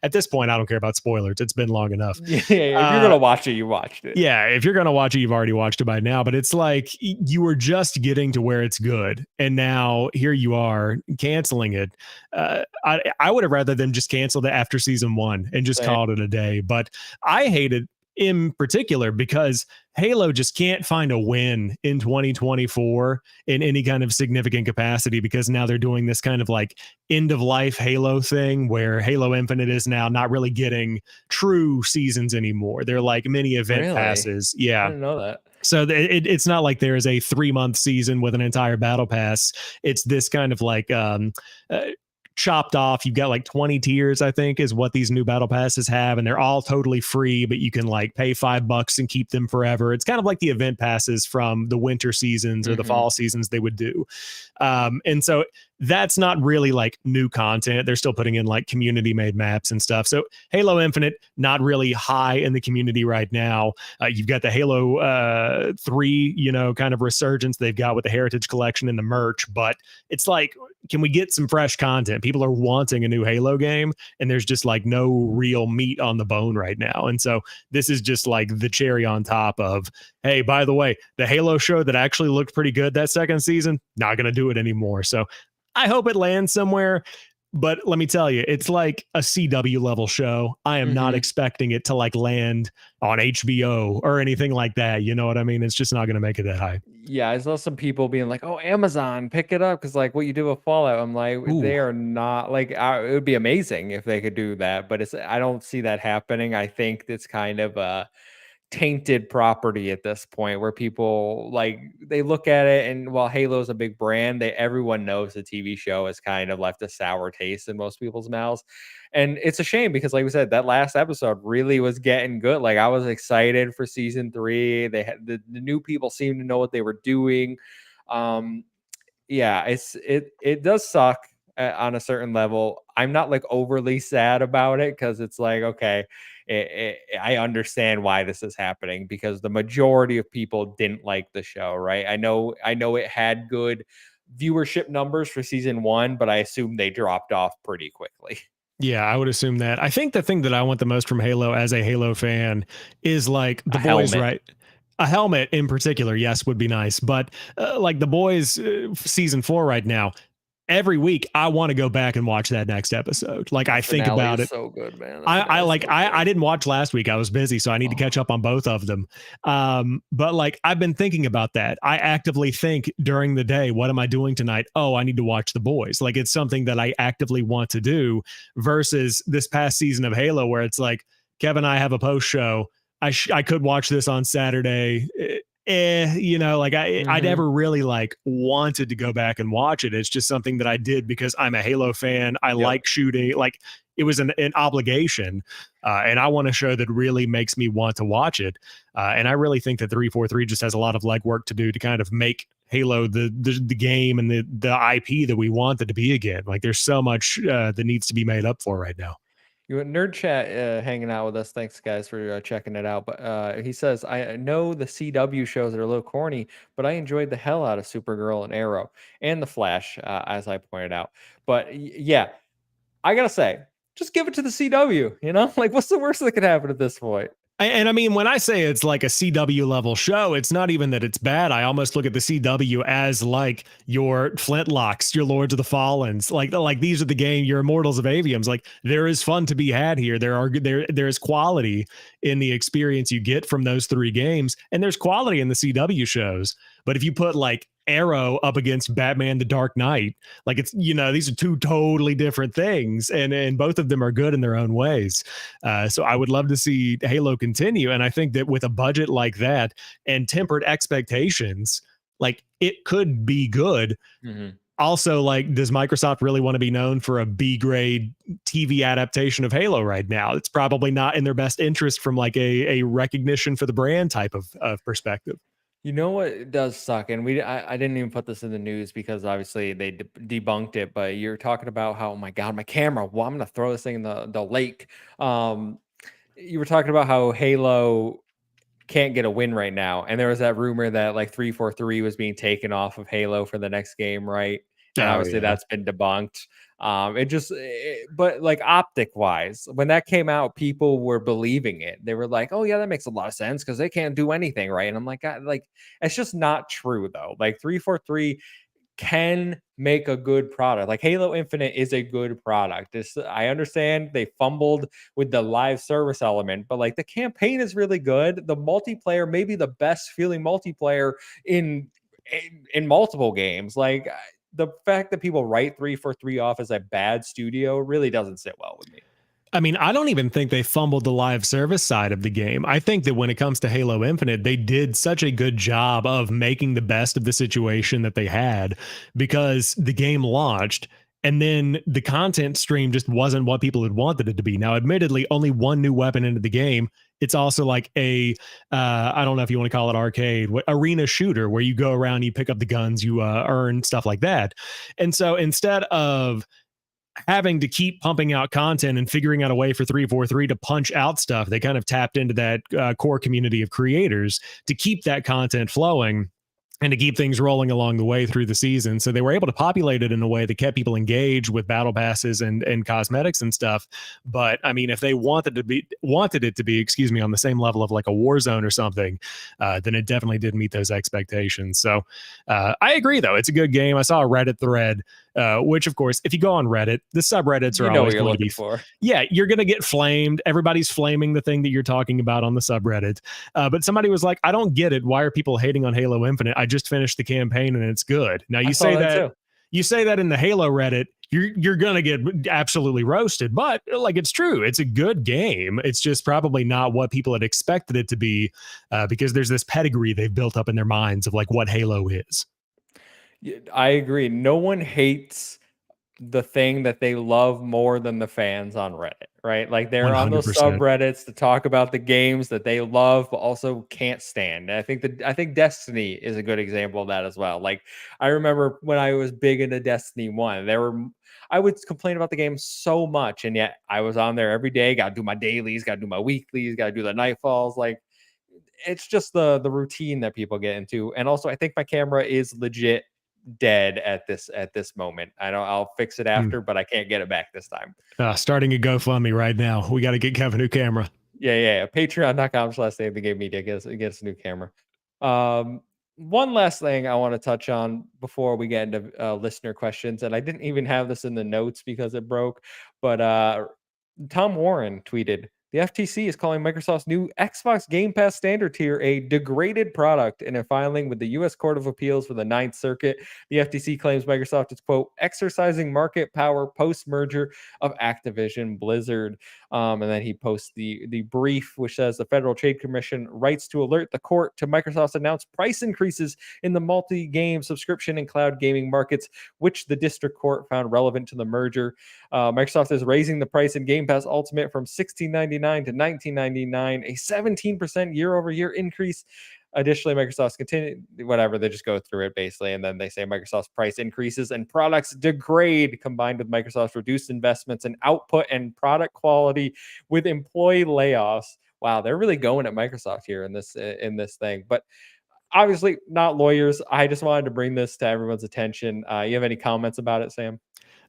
at this point, I don't care about spoilers. It's been long enough.
Yeah, if you're
Uh,
gonna watch it, you watched it.
yeah, if you're gonna watch it, you've already watched it by now. But it's like you were just getting to where it's good, and now here you are canceling it. I would have rather them just canceled it after season one and just
Same.
called it a day. But I hate it in particular because Halo just can't find a win in 2024 in any kind of significant capacity because now they're doing this kind of like end of life Halo thing where Halo Infinite is now not really getting true seasons anymore. They're like mini event
Really?
passes.
I
Yeah.
didn't know that.
So it's not like there is a 3 month season with an entire battle pass. It's this kind of like uh, chopped off. You've got like 20 tiers, I think, is what these new battle passes have, and they're all totally free, but you can like pay $5 and keep them forever. It's kind of like the event passes from the winter seasons or the
Mhm.
fall seasons they would do. And so that's not really like new content. They're still putting in like community made maps and stuff. So Halo Infinite, not really high in the community right now. You've got the Halo 3, kind of resurgence they've got with the Heritage Collection and the merch, but it's like, can we get some fresh content? People are wanting a new Halo game, and there's just like no real meat on the bone right now. And so this is just like the cherry on top of, hey, by the way, the Halo show that actually looked pretty good that second season, not going to do it anymore. So I hope it lands somewhere. But let me tell you, it's like a CW level show. I am not
Mhm.
expecting it to like land on HBO or anything like that. You know what I mean? It's just not going to make it that high.
Yeah, I saw some people being like, "Oh, Amazon, pick it up," because like what you do with Fallout. I'm like,
Ooh.
they are not like. It would be amazing if they could do that, but I don't see that happening. I think it's kind of a tainted property at this point where people like they look at it, and while Halo's a big brand, everyone knows the TV show has kind of left a sour taste in most people's mouths. And it's a shame because like we said, that last episode really was getting good. Like I was excited for season 3. They had the new people seemed to know what they were doing. Um yeah, it does suck on a certain level. I'm not like overly sad about it because it's like, okay, I understand why this is happening because the majority of people didn't like the show, right? I know it had good viewership numbers for season one, but I assume they dropped off pretty quickly.
Yeah, I would assume that. I think the thing that I want the most from Halo as a Halo fan is like
A
the boys,
helmet.
right? A helmet in particular, yes, would be nice. But like the boys, season 4 right now, every week I want to go back and watch that next episode. Like
The
I think
finale
about
is
it.
so good, man. The
I
finale is
like
so
I
good.
didn't watch last week. I was busy, so I need to catch
Oh.
up on both of them. But like I've been thinking about that. I actively think during the day, what am I doing tonight? Oh, I need to watch The Boys. Like it's something that I actively want to do versus this past season of Halo where it's like Kevin, I have a post show. I could watch this on Saturday. Like I
Mhm.
never really like wanted to go back and watch it. It's just something that I did because I'm a Halo fan. I
Yep.
like shooting. Like it was an obligation, and I want a show that really makes me want to watch it. And I really think that 343 just has a lot of legwork to do to kind of make Halo the game and the IP that we want it to be again. Like there's so much that needs to be made up for right now.
You in Nerd Chat hanging out with us. Thanks, guys, for checking it out. But he says, I know the CW shows are a little corny, but I enjoyed the hell out of Supergirl and Arrow and The Flash, as I pointed out. But yeah, I gotta say, just give it to the CW. Like what's the worst that could happen at this point?
And I mean, when I say it's like a CW level show, it's not even that it's bad. I almost look at the CW as like your Flintlocks, your Lords of the Fallens. Like these are the game, your Immortals of Aviums. Like there is fun to be had here. There is quality in the experience you get from those three games, and there's quality in the CW shows. But if you put like Arrow up against Batman: The Dark Knight, like it's these are two totally different things, and both of them are good in their own ways. So I would love to see Halo continue. And I think that with a budget like that and tempered expectations, like it could be good.
Mhm.
Also, like, does Microsoft really want to be known for a B grade TV adaptation of Halo right now? It's probably not in their best interest from like a recognition for the brand type of perspective.
You know what does suck, and I didn't even put this in the news because obviously they debunked it. But you're talking about how, oh my god, my camera. Well, I'm gonna throw this thing in the lake. Um, you were talking about how Halo can't get a win right now. And there was that rumor that like 343 was being taken off of Halo for the next game, right? And
Oh
obviously
yeah.
that's been debunked. But like optic wise, when that came out, people were believing it. They were like, "Oh yeah, that makes a lot of sense because they can't do anything, right?" And I'm like, God, like it's just not true though. Like 343 can make a good product. Like Halo Infinite is a good product. This I understand they fumbled with the live service element, but like the campaign is really good. The multiplayer may be the best feeling multiplayer in multiple games. Like the fact that people write 343 off as a bad studio really doesn't sit well with me.
I mean, I don't even think they fumbled the live service side of the game. I think that when it comes to Halo Infinite, they did such a good job of making the best of the situation that they had because the game launched and then the content stream just wasn't what people had wanted it to be. Now, admittedly, only one new weapon into the game. It's also like I don't know if you want to call it arcade, arena shooter where you go around, you pick up the guns, you earn stuff like that. And so instead of having to keep pumping out content and figuring out a way for 343 to punch out stuff, they kind of tapped into that core community of creators to keep that content flowing and to keep things rolling along the way through the season. So they were able to populate it in a way that kept people engaged with battle passes and cosmetics and stuff. But I mean, if they wanted it to be, excuse me, on the same level of like a Warzone or something, then it definitely did meet those expectations. So I agree, though. It's a good game. I saw a Reddit thread, which of course, if you go on Reddit, the subreddits are
You know what
always
you're
going to
looking
be,
for.
yeah, you're going to get flamed. Everybody's flaming the thing that you're talking about on the subreddit. But somebody was like, I don't get it. Why are people hating on Halo Infinite? I just finished the campaign and it's good. Now
I saw that too.
you say that in the Halo Reddit, you're gonna get absolutely roasted. But like it's true, it's a good game. It's just probably not what people had expected it to be, because there's this pedigree they've built up in their minds of like what Halo is.
I agree. No one hates the thing that they love more than the fans on Reddit, right? Like they're on those
100%.
subreddits to talk about the games that they love but also can't stand. And I think Destiny is a good example of that as well. Like I remember when I was big into Destiny 1, I would complain about the game so much, and yet I was on there every day, gotta do my dailies, gotta do my weeklies, gotta do the nightfalls. Like it's just the routine that people get into. And also I think my camera is legit dead at this moment. I'll fix it
Mm.
after, but I can't get it back this time.
Starting a GoFundMe right now. We got to get Kevin a new camera.
Yeah. Patreon.com/SaveTheGameMedia gets a new camera. Um, one last thing I want to touch on before we get into listener questions, and I didn't even have this in the notes because it broke, but Tom Warren tweeted, the FTC is calling Microsoft's new Xbox Game Pass standard tier a degraded product. In a filing with the U.S. Court of Appeals for the Ninth Circuit, the FTC claims Microsoft is, quote, exercising market power post-merger of Activision Blizzard. And then he posts the brief, which says the Federal Trade Commission writes to alert the court to Microsoft's announced price increases in the multi-game subscription and cloud gaming markets, which the district court found relevant to the merger. Microsoft is raising the price in Game Pass Ultimate from $16.99 to $19.99, a 17% year-over-year increase. Additionally, Microsoft's continue whatever, they just go through it basically, and then they say Microsoft's price increases and products degrade, combined with Microsoft's reduced investments in output and product quality with employee layoffs. Wow, they're really going at Microsoft here in this thing. But obviously not lawyers. I just wanted to bring this to everyone's attention. You have any comments about it, Sam?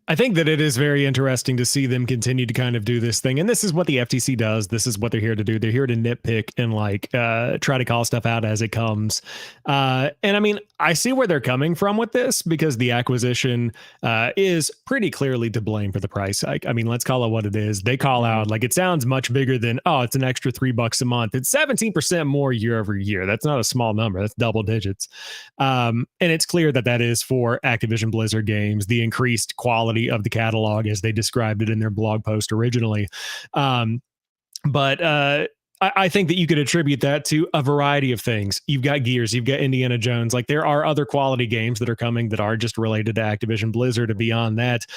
I think that it is very interesting to see them continue to kind of do this thing. And this is what the FTC does. This is what they're here to do. They're here to nitpick and like try to call stuff out as it comes. And I mean, I see where they're coming from with this because the acquisition is pretty clearly to blame for the price hike. I mean, let's call it what it is. They call out like it sounds much bigger than, oh, it's an extra $3 a month. It's 17% more year over year. That's not a small number. That's double digits. And it's clear that that is for Activision Blizzard games, the increased quality of the catalog as they described it in their blog post originally. But I think that you could attribute that to a variety of things. You've got Gears, you've got Indiana Jones. Like there are other quality games that are coming that are just related to Activision Blizzard. And beyond that,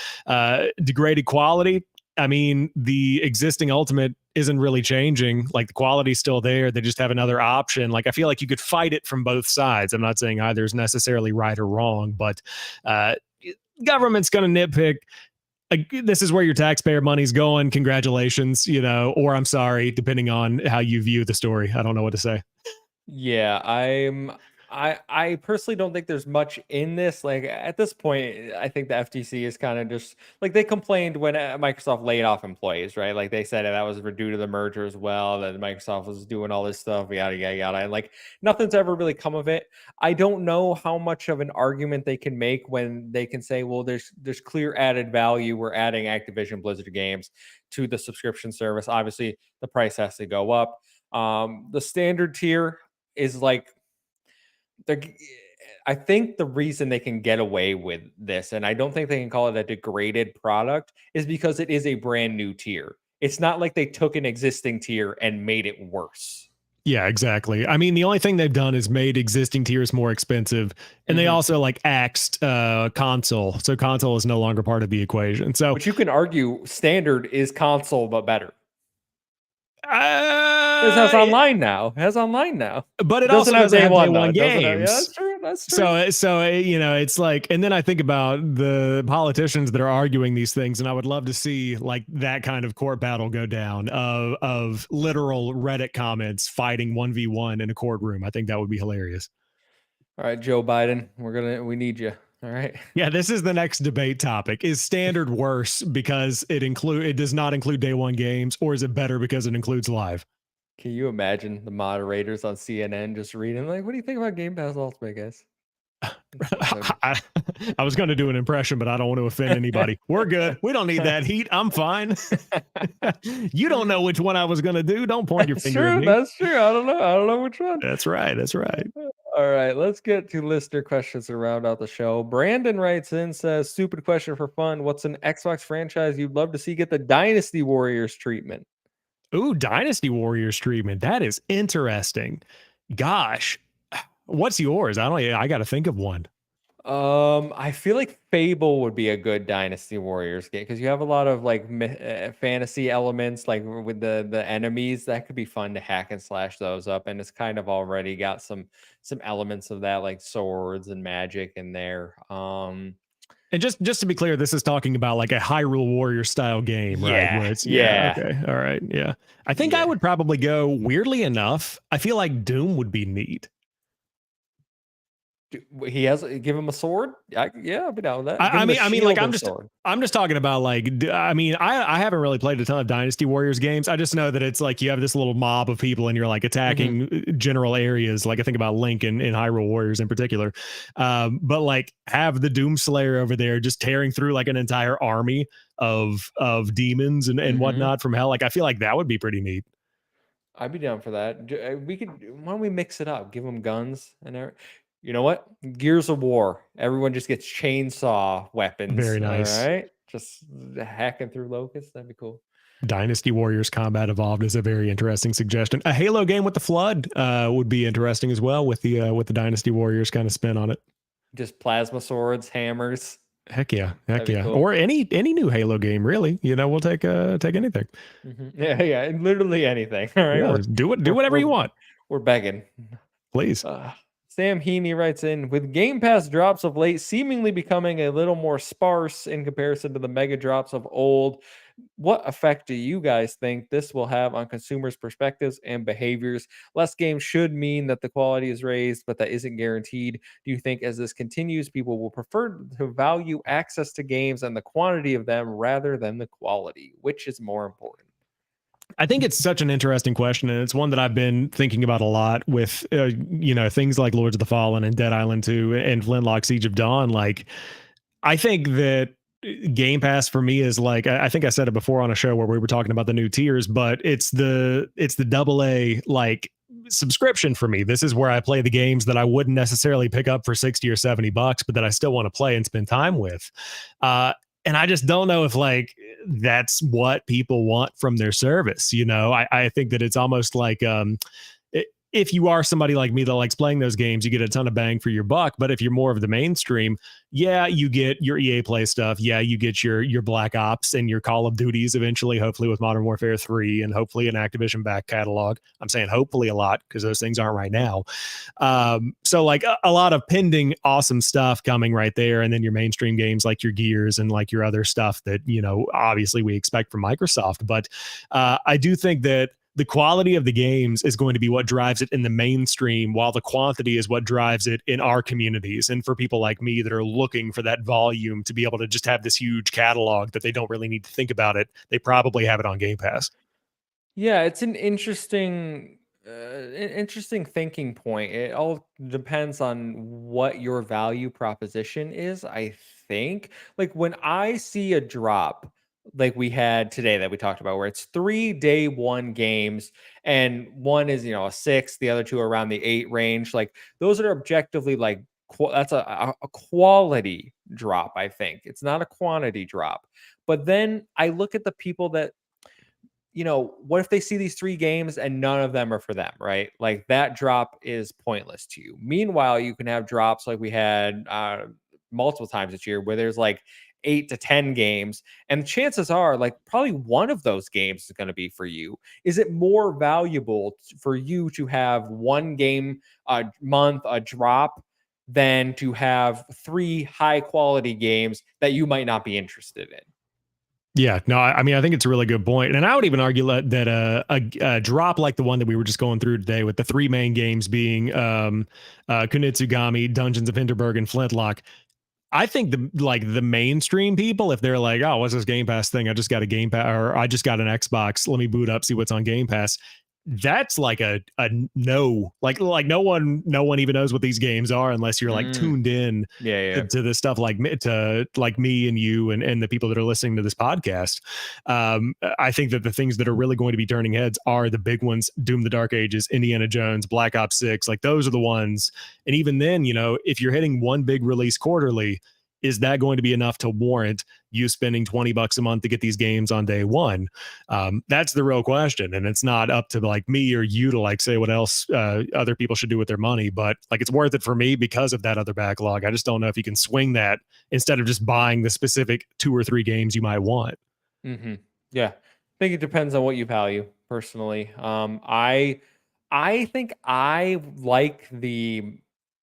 degraded quality. I mean, the existing Ultimate isn't really changing. Like the quality's still there. They just have another option. Like I feel like you could fight it from both sides. I'm not saying either is necessarily right or wrong, but government's going to nitpick. This is where your taxpayer money's going. Congratulations, or I'm sorry, depending on how you view the story. I don't know what to say.
Yeah, I personally don't think there's much in this. Like at this point, I think the FTC is kind of just like they complained when Microsoft laid off employees, right? Like they said that was due to the merger as well, that Microsoft was doing all this stuff, yada yada yada. And like nothing's ever really come of it. I don't know how much of an argument they can make when they can say, well, there's clear added value. We're adding Activision Blizzard games to the subscription service. Obviously, the price has to go up. The standard tier is like they're I think the reason they can get away with this, and I don't think they can call it a degraded product, is because it is a brand new tier. It's not like they took an existing tier and made it worse.
Yeah, exactly. I mean, the only thing they've done is made existing tiers more expensive, and they also like axed console. So console is no longer part of the equation. So,
but you can argue standard is console but better. It has online now. It has online now.
But it also doesn't have day one games.
Yeah, that's true. That's
true. So it's like, and then I think about the politicians that are arguing these things, and I would love to see like that kind of court battle go down of literal Reddit comments fighting 1v1 in a courtroom. I think that would be hilarious.
All right, Joe Biden, we need you. All right.
Yeah, this is the next debate topic. Is standard worse because it does not include day one games, or is it better because it includes live?
Can you imagine the moderators on CNN just reading like, what do you think about Game Pass Ultimate, guys?
I was going to do an impression, but I don't want to offend anybody. We're good. We don't need that heat. I'm fine. You don't know which one I was going to do. Don't point your finger at me.
That's true. I don't know which one.
That's right.
All right, let's get to listener questions to round out the show. Brandon writes in, says, stupid question for fun. What's an Xbox franchise you'd love to see get the Dynasty Warriors treatment?
Ooh, Dynasty Warriors treatment. That is interesting. Gosh, what's yours? I got to think of one.
I feel like Fable would be a good Dynasty Warriors game because you have a lot of like fantasy elements, like with the enemies. That could be fun to hack and slash those up, and it's kind of already got some elements of that, like swords and magic in there.
And just to be clear, this is talking about like a Hyrule Warrior style game, right?
Yeah,
Where it's
yeah,
okay, all right, yeah. I think I
yeah.
would probably go. Weirdly enough, I feel like Doom would be neat.
He has give him a sword. Yeah, I'll be down with that. Give
I
him a
mean, like
shield and sword.
I'm just talking about like, I mean, I haven't really played a ton of Dynasty Warriors games. I just know that it's like you have this little mob of people and you're like
Hmm.
attacking general areas. Like I think about Link in Hyrule Warriors in particular. But like have the Doomslayer over there just tearing through like an entire army of demons and
Hmm.
whatnot from hell. Like I feel like that would be pretty neat.
I'd be down for that. We could. Why don't we mix it up? Give them guns and you know what? Gears of War. Everyone just gets chainsaw weapons.
Very
All
nice.
right, just hacking through locusts. That'd be cool.
Dynasty Warriors Combat Evolved is a very interesting suggestion. A Halo game with the Flood would be interesting as well with the Dynasty Warriors kind of spin on it.
Just plasma swords, hammers.
Heck yeah, heck
That'd be
yeah.
cool.
Or any new Halo game, really. You know, we'll take anything.
Yeah, yeah, and literally anything. All right,
Yeah, do
we're
whatever
we're
you want,
we're begging.
please.
Sam Heaney writes in with Game Pass drops of late seemingly becoming a little more sparse in comparison to the mega drops of old. What effect do you guys think this will have on consumers' perspectives and behaviors? Less games should mean that the quality is raised, but that isn't guaranteed. Do you think as this continues, people will prefer to value access to games and the quantity of them rather than the quality? Which is more important?
I think it's such an interesting question, and it's one that I've been thinking about a lot with things like Lords of the Fallen and Dead Island 2 and Flintlock Siege of Dawn. Like I think that Game Pass for me is like I think I said it before on a show where we were talking about the new tiers, but it's the double A like subscription for me. This is where I play the games that I wouldn't necessarily pick up for 60 or 70 bucks, but that I still want to play and spend time with. Uh, and I just don't know if like that's what people want from their service. I think that it's almost like if you are somebody like me that likes playing those games, you get a ton of bang for your buck. But if you're more of the mainstream, yeah, you get your EA Play stuff. Yeah, you get your Black Ops and your Call of Duties eventually, hopefully with Modern Warfare 3 and hopefully an Activision back catalog. I'm saying hopefully a lot because those things aren't right now. So like a lot of pending awesome stuff coming right there. And then your mainstream games like your Gears and like your other stuff that, obviously we expect from Microsoft. But I do think that the quality of the games is going to be what drives it in the mainstream, while the quantity is what drives it in our communities. And for people like me that are looking for that volume to be able to just have this huge catalog that they don't really need to think about it, they probably have it on Game Pass.
Yeah, it's an interesting thinking point. It all depends on what your value proposition is, I think. Like when I see a drop like we had today that we talked about where it's 3 day one games and one is, a 6, the other two are around the 8 range. Like those are objectively like that's a quality drop, I think. It's not a quantity drop. But then I look at the people that what if they see these 3 games and none of them are for them, right? Like that drop is pointless to you. Meanwhile, you can have drops like we had multiple times this year where there's like 8 to 10 games, and chances are like probably one of those games is going to be for you. Is it more valuable for you to have 1 game a month, a drop, than to have 3 high quality games that you might not be interested in?
Yeah, no, I mean, I think it's a really good point, and I would even argue that a drop like the one that we were just going through today, with the 3 main games being Kunitsugami, Dungeons of Hinterberg, and Flintlock. I think the mainstream people, if they're like, oh, what's this Game Pass thing? I just got a Game Pass, or I just got an Xbox. Let me boot up, see what's on Game Pass. That's like a no, like no one even knows what these games are unless you're like
Mm,
tuned in
yeah, yeah.
to the stuff like to like me and you and the people that are listening to this podcast. I think that the things that are really going to be turning heads are the big ones: Doom, the Dark Ages, Indiana Jones, Black Ops 6. Like those are the ones. And even then, if you're hitting one big release quarterly, is that going to be enough to warrant you spending $20 a month to get these games on day one? That's the real question. And it's not up to like me or you to like say what else other people should do with their money, but like it's worth it for me because of that other backlog. I just don't know if you can swing that instead of just buying the specific 2 or 3 games you might want.
Hmm. Yeah, I think it depends on what you value personally. I think I like the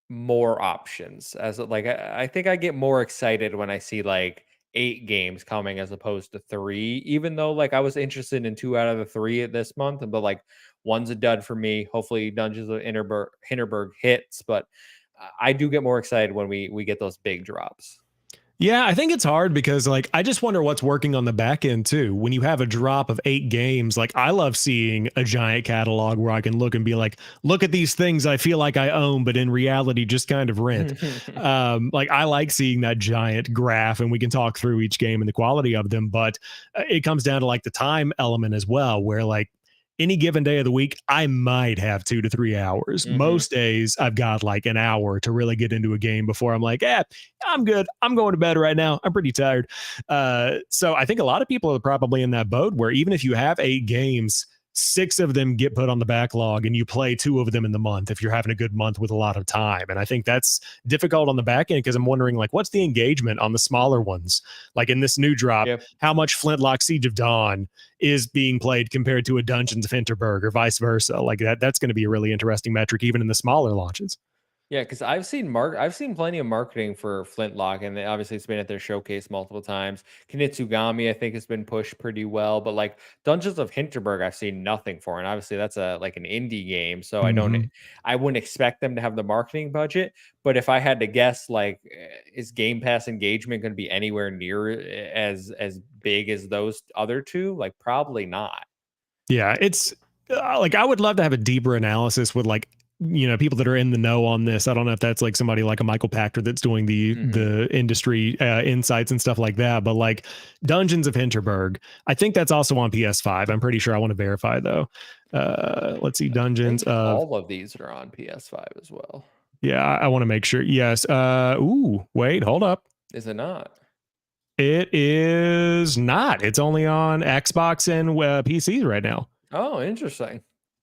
more options as like I think I get more excited when I see like 8 games coming as opposed to 3. Even though like I was interested in 2 out of the 3 this month, but like one's a dud for me. Hopefully, Dungeons of Hinterberg hits, but I do get more excited when we get those big drops.
Yeah, I think it's hard because like I just wonder what's working on the back end too. When you have a drop of 8 games, like I love seeing a giant catalog where I can look and be like, look at these things I feel like I own, but in reality just kind of rent. Like I like seeing that giant graph and we can talk through each game and the quality of them, but it comes down to like the time element as well, where like any given day of the week, I might have 2 to 3 hours.
Hmm.
Most days, I've got like an hour to really get into a game before I'm like, I'm good. I'm going to bed right now. I'm pretty tired. So I think a lot of people are probably in that boat where even if you have 8 games, 6 of them get put on the backlog and you play 2 of them in the month if you're having a good month with a lot of time. And I think that's difficult on the back end because I'm wondering like what's the engagement on the smaller ones? Like in this new drop,
Yep.
how much Flintlock Siege of Dawn is being played compared to a Dungeons of Hinterberg or vice versa? Like that's going to be a really interesting metric even in the smaller launches.
Yeah, because I've seen plenty of marketing for Flintlock, and obviously it's been at their showcase multiple times. Kinitsugami, I think, has been pushed pretty well, but like Dungeons of Hinterberg, I've seen nothing for, and obviously that's a like an indie game, so
Mhm.
I wouldn't expect them to have the marketing budget. But if I had to guess, like, is Game Pass engagement going to be anywhere near as big as those other two? Like, probably not.
Yeah, it's like I would love to have a deeper analysis with like people that are in the know on this. I don't know if that's like somebody like a Michael Pachter that's doing
Hmm.
the industry insights and stuff like that. But like Dungeons of Hinterberg, I think that's also on PS5. I'm pretty sure. I want to verify though. Let's see,
I
Dungeons
think
of
all of these are on PS5 as well.
yeah. I want to make sure. Yes. Ooh, wait, hold up.
Is it not?
It is not. It's only on Xbox and PCs right now.
Oh, interesting.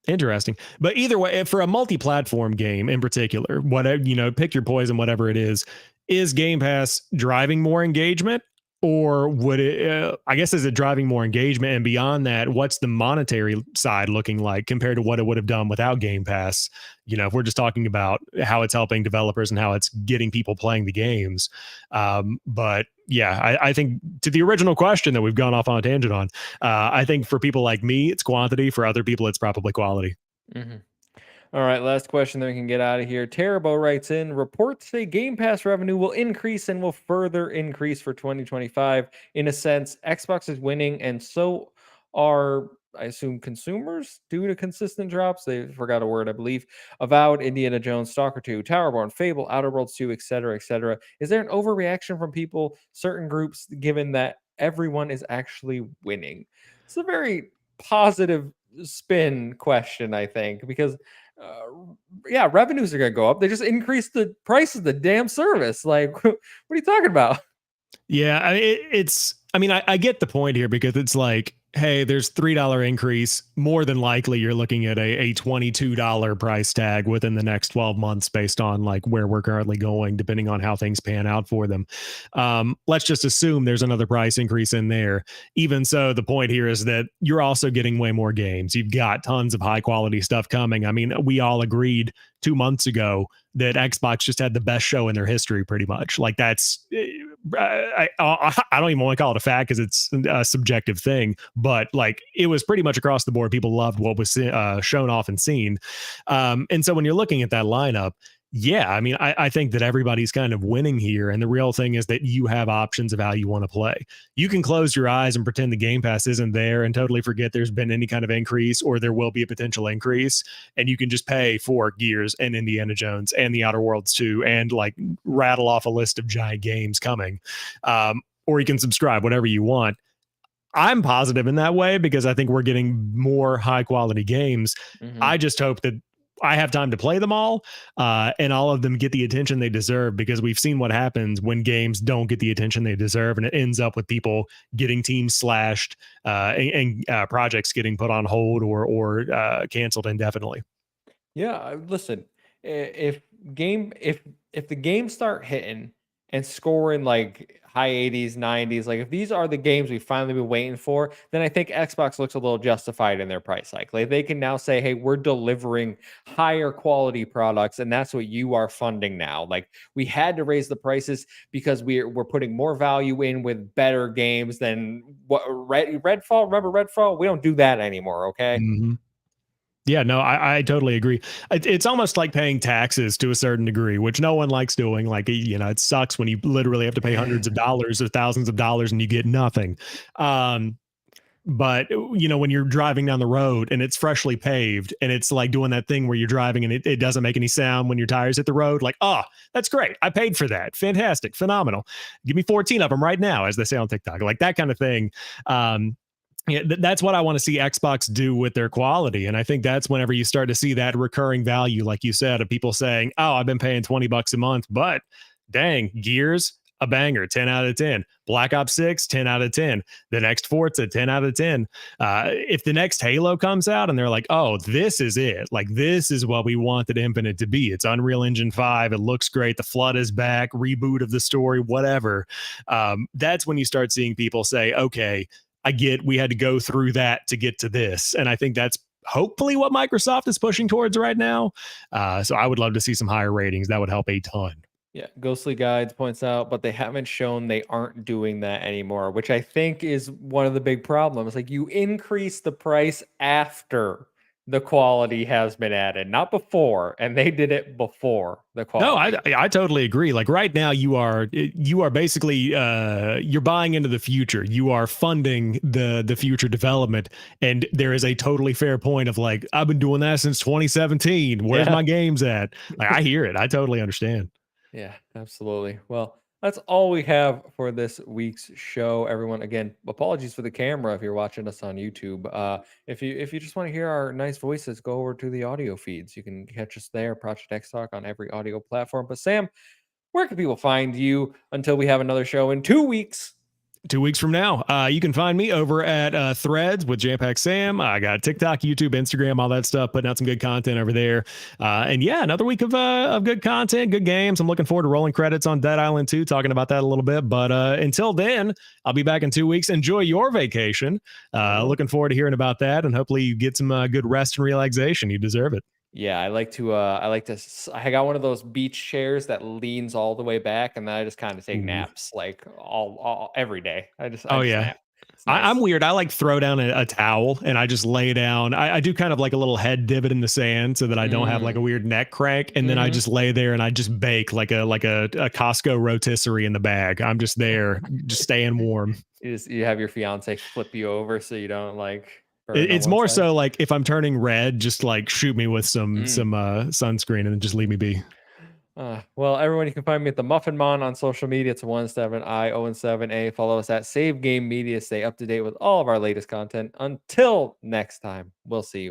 Interesting. But either way, for a multi-platform game in particular, whatever, pick your poison, whatever it is Game Pass driving more engagement or would it, I guess, is it driving more engagement? And beyond that, what's the monetary side looking like compared to what it would have done without Game Pass? If we're just talking about how it's helping developers and how it's getting people playing the games. But yeah, I think to the original question that we've gone off on a tangent on, I think for people like me, it's quantity. For other people, it's probably quality.
Hmm. All right, last question, then we can get out of here. Terabo writes in, reports say Game Pass revenue will increase and will further increase for 2025. In a sense, Xbox is winning, and so are, I assume, consumers due to consistent drops. They forgot a word, I believe. Avowed, Indiana Jones, Stalker 2, Towerborn, Fable, Outer Worlds 2, etc., etc. Is there an overreaction from people, certain groups, given that everyone is actually winning? It's a very positive spin question, I think, because uh, yeah, revenues are going to go up. They just increase the price of the damn service. Like, what are you talking about?
Yeah, it's. I mean, I get the point here because it's like, hey, there's $3 increase. More than likely, you're looking at a $22 price tag within the next 12 months, based on like where we're currently going, depending on how things pan out for them. Let's just assume there's another price increase in there. Even so, the point here is that you're also getting way more games. You've got tons of high quality stuff coming. I mean, we all agreed 2 months ago that Xbox just had the best show in their history, pretty much. Like that's, I don't even want to call it a fact because it's a subjective thing, but like it was pretty much across the board. People loved what was shown off and seen. And so when you're looking at that lineup, yeah, I mean, I think that everybody's kind of winning here. And the real thing is that you have options of how you want to play. You can close your eyes and pretend the Game Pass isn't there and totally forget there's been any kind of increase or there will be a potential increase. And you can just pay for Gears and Indiana Jones and the Outer Worlds 2 and like rattle off a list of giant games coming. Or you can subscribe, whatever you want. I'm positive in that way because I think we're getting more high quality games.
Hmm.
I just hope that I have time to play them all, and all of them get the attention they deserve, because we've seen what happens when games don't get the attention they deserve, and it ends up with people getting teams slashed, and projects getting put on hold or canceled indefinitely.
Yeah, listen, if if the games start hitting and scoring like high 80s, 90s, like if these are the games we've finally been waiting for, then I think Xbox looks a little justified in their price hike. Like they can now say, "Hey, we're delivering higher quality products, and that's what you are funding now." Like we had to raise the prices because we're putting more value in with better games than what Redfall. Remember Redfall? We don't do that anymore. Okay.
Mhm. Yeah, no, I totally agree. It's almost like paying taxes to a certain degree, which no one likes doing. Like, it sucks when you literally have to pay hundreds of dollars or thousands of dollars and you get nothing. Um, but when you're driving down the road and it's freshly paved and it's like doing that thing where you're driving and it doesn't make any sound when your tires hit the road, like, oh, that's great. I paid for that. Fantastic. Phenomenal. Give me 14 of them right now, as they say on TikTok, like that kind of thing. Yeah, that's what I want to see Xbox do with their quality. And I think that's whenever you start to see that recurring value, like you said, of people saying, oh, I've been paying $20 a month, but dang, Gears, a banger, 10 out of 10. Black Ops 6, 10 out of 10. The next Forza, 10 out of 10. If the next Halo comes out and they're like, oh, this is it, like this is what we wanted Infinite to be. It's Unreal Engine 5. It looks great. The Flood is back, reboot of the story, whatever. That's when you start seeing people say, okay, I get we had to go through that to get to this. And I think that's hopefully what Microsoft is pushing towards right now. So I would love to see some higher ratings. That would help a ton.
Yeah, Ghostly Guides points out, but they haven't shown they aren't doing that anymore, which I think is one of the big problems. Like you increase the price after the quality has been added, not before, and they did it before the
No, I
quality.
I totally agree. Like right now, you are basically you're buying into the future. You are funding the future development, and there is a totally fair point of like, I've been doing that since 2017. Where's
Yeah.
my games at? Like I hear it. I totally understand.
Yeah, absolutely. Well, that's all we have for this week's show. Everyone, again, apologies for the camera if you're watching us on YouTube. If you just want to hear our nice voices, go over to the audio feeds. You can catch us there, Project X Talk on every audio platform. But Sam, where can people find you until we have another show in 2 weeks?
2 weeks from now, you can find me over at Threads with JamPackSam. I got TikTok, YouTube, Instagram, all that stuff, putting out some good content over there. And yeah, another week of good content, good games. I'm looking forward to rolling credits on Dead Island 2, talking about that a little bit. But until then, I'll be back in 2 weeks. Enjoy your vacation.
I will.
Looking forward to hearing about that, and hopefully you get some good rest and relaxation. You deserve it.
Yeah, I got one of those beach chairs that leans all the way back, and then I just kind of take
Ooh.
naps like all every day. I
Oh
just
yeah.
nap. It's
I'm
nice.
weird. I like throw down a towel and I just lay down. I do kind of like a little head divot in the sand so that I don't have like a
Mm.
weird neck crank. And then I
Hmm.
just lay there and I just bake like a Costco rotisserie in the bag. I'm just there, just staying warm.
You have your fiance flip you over so you don't like burn on
It's
one
more
side.
so like if I'm turning red, just like shoot me with some
Mm.
sunscreen and then just leave me be.
Well, everyone, you can find me at the Muffin Mon on social media. It's 17I07A. Follow us at Save Game Media. Stay up to date with all of our latest content. Until next time, we'll see you.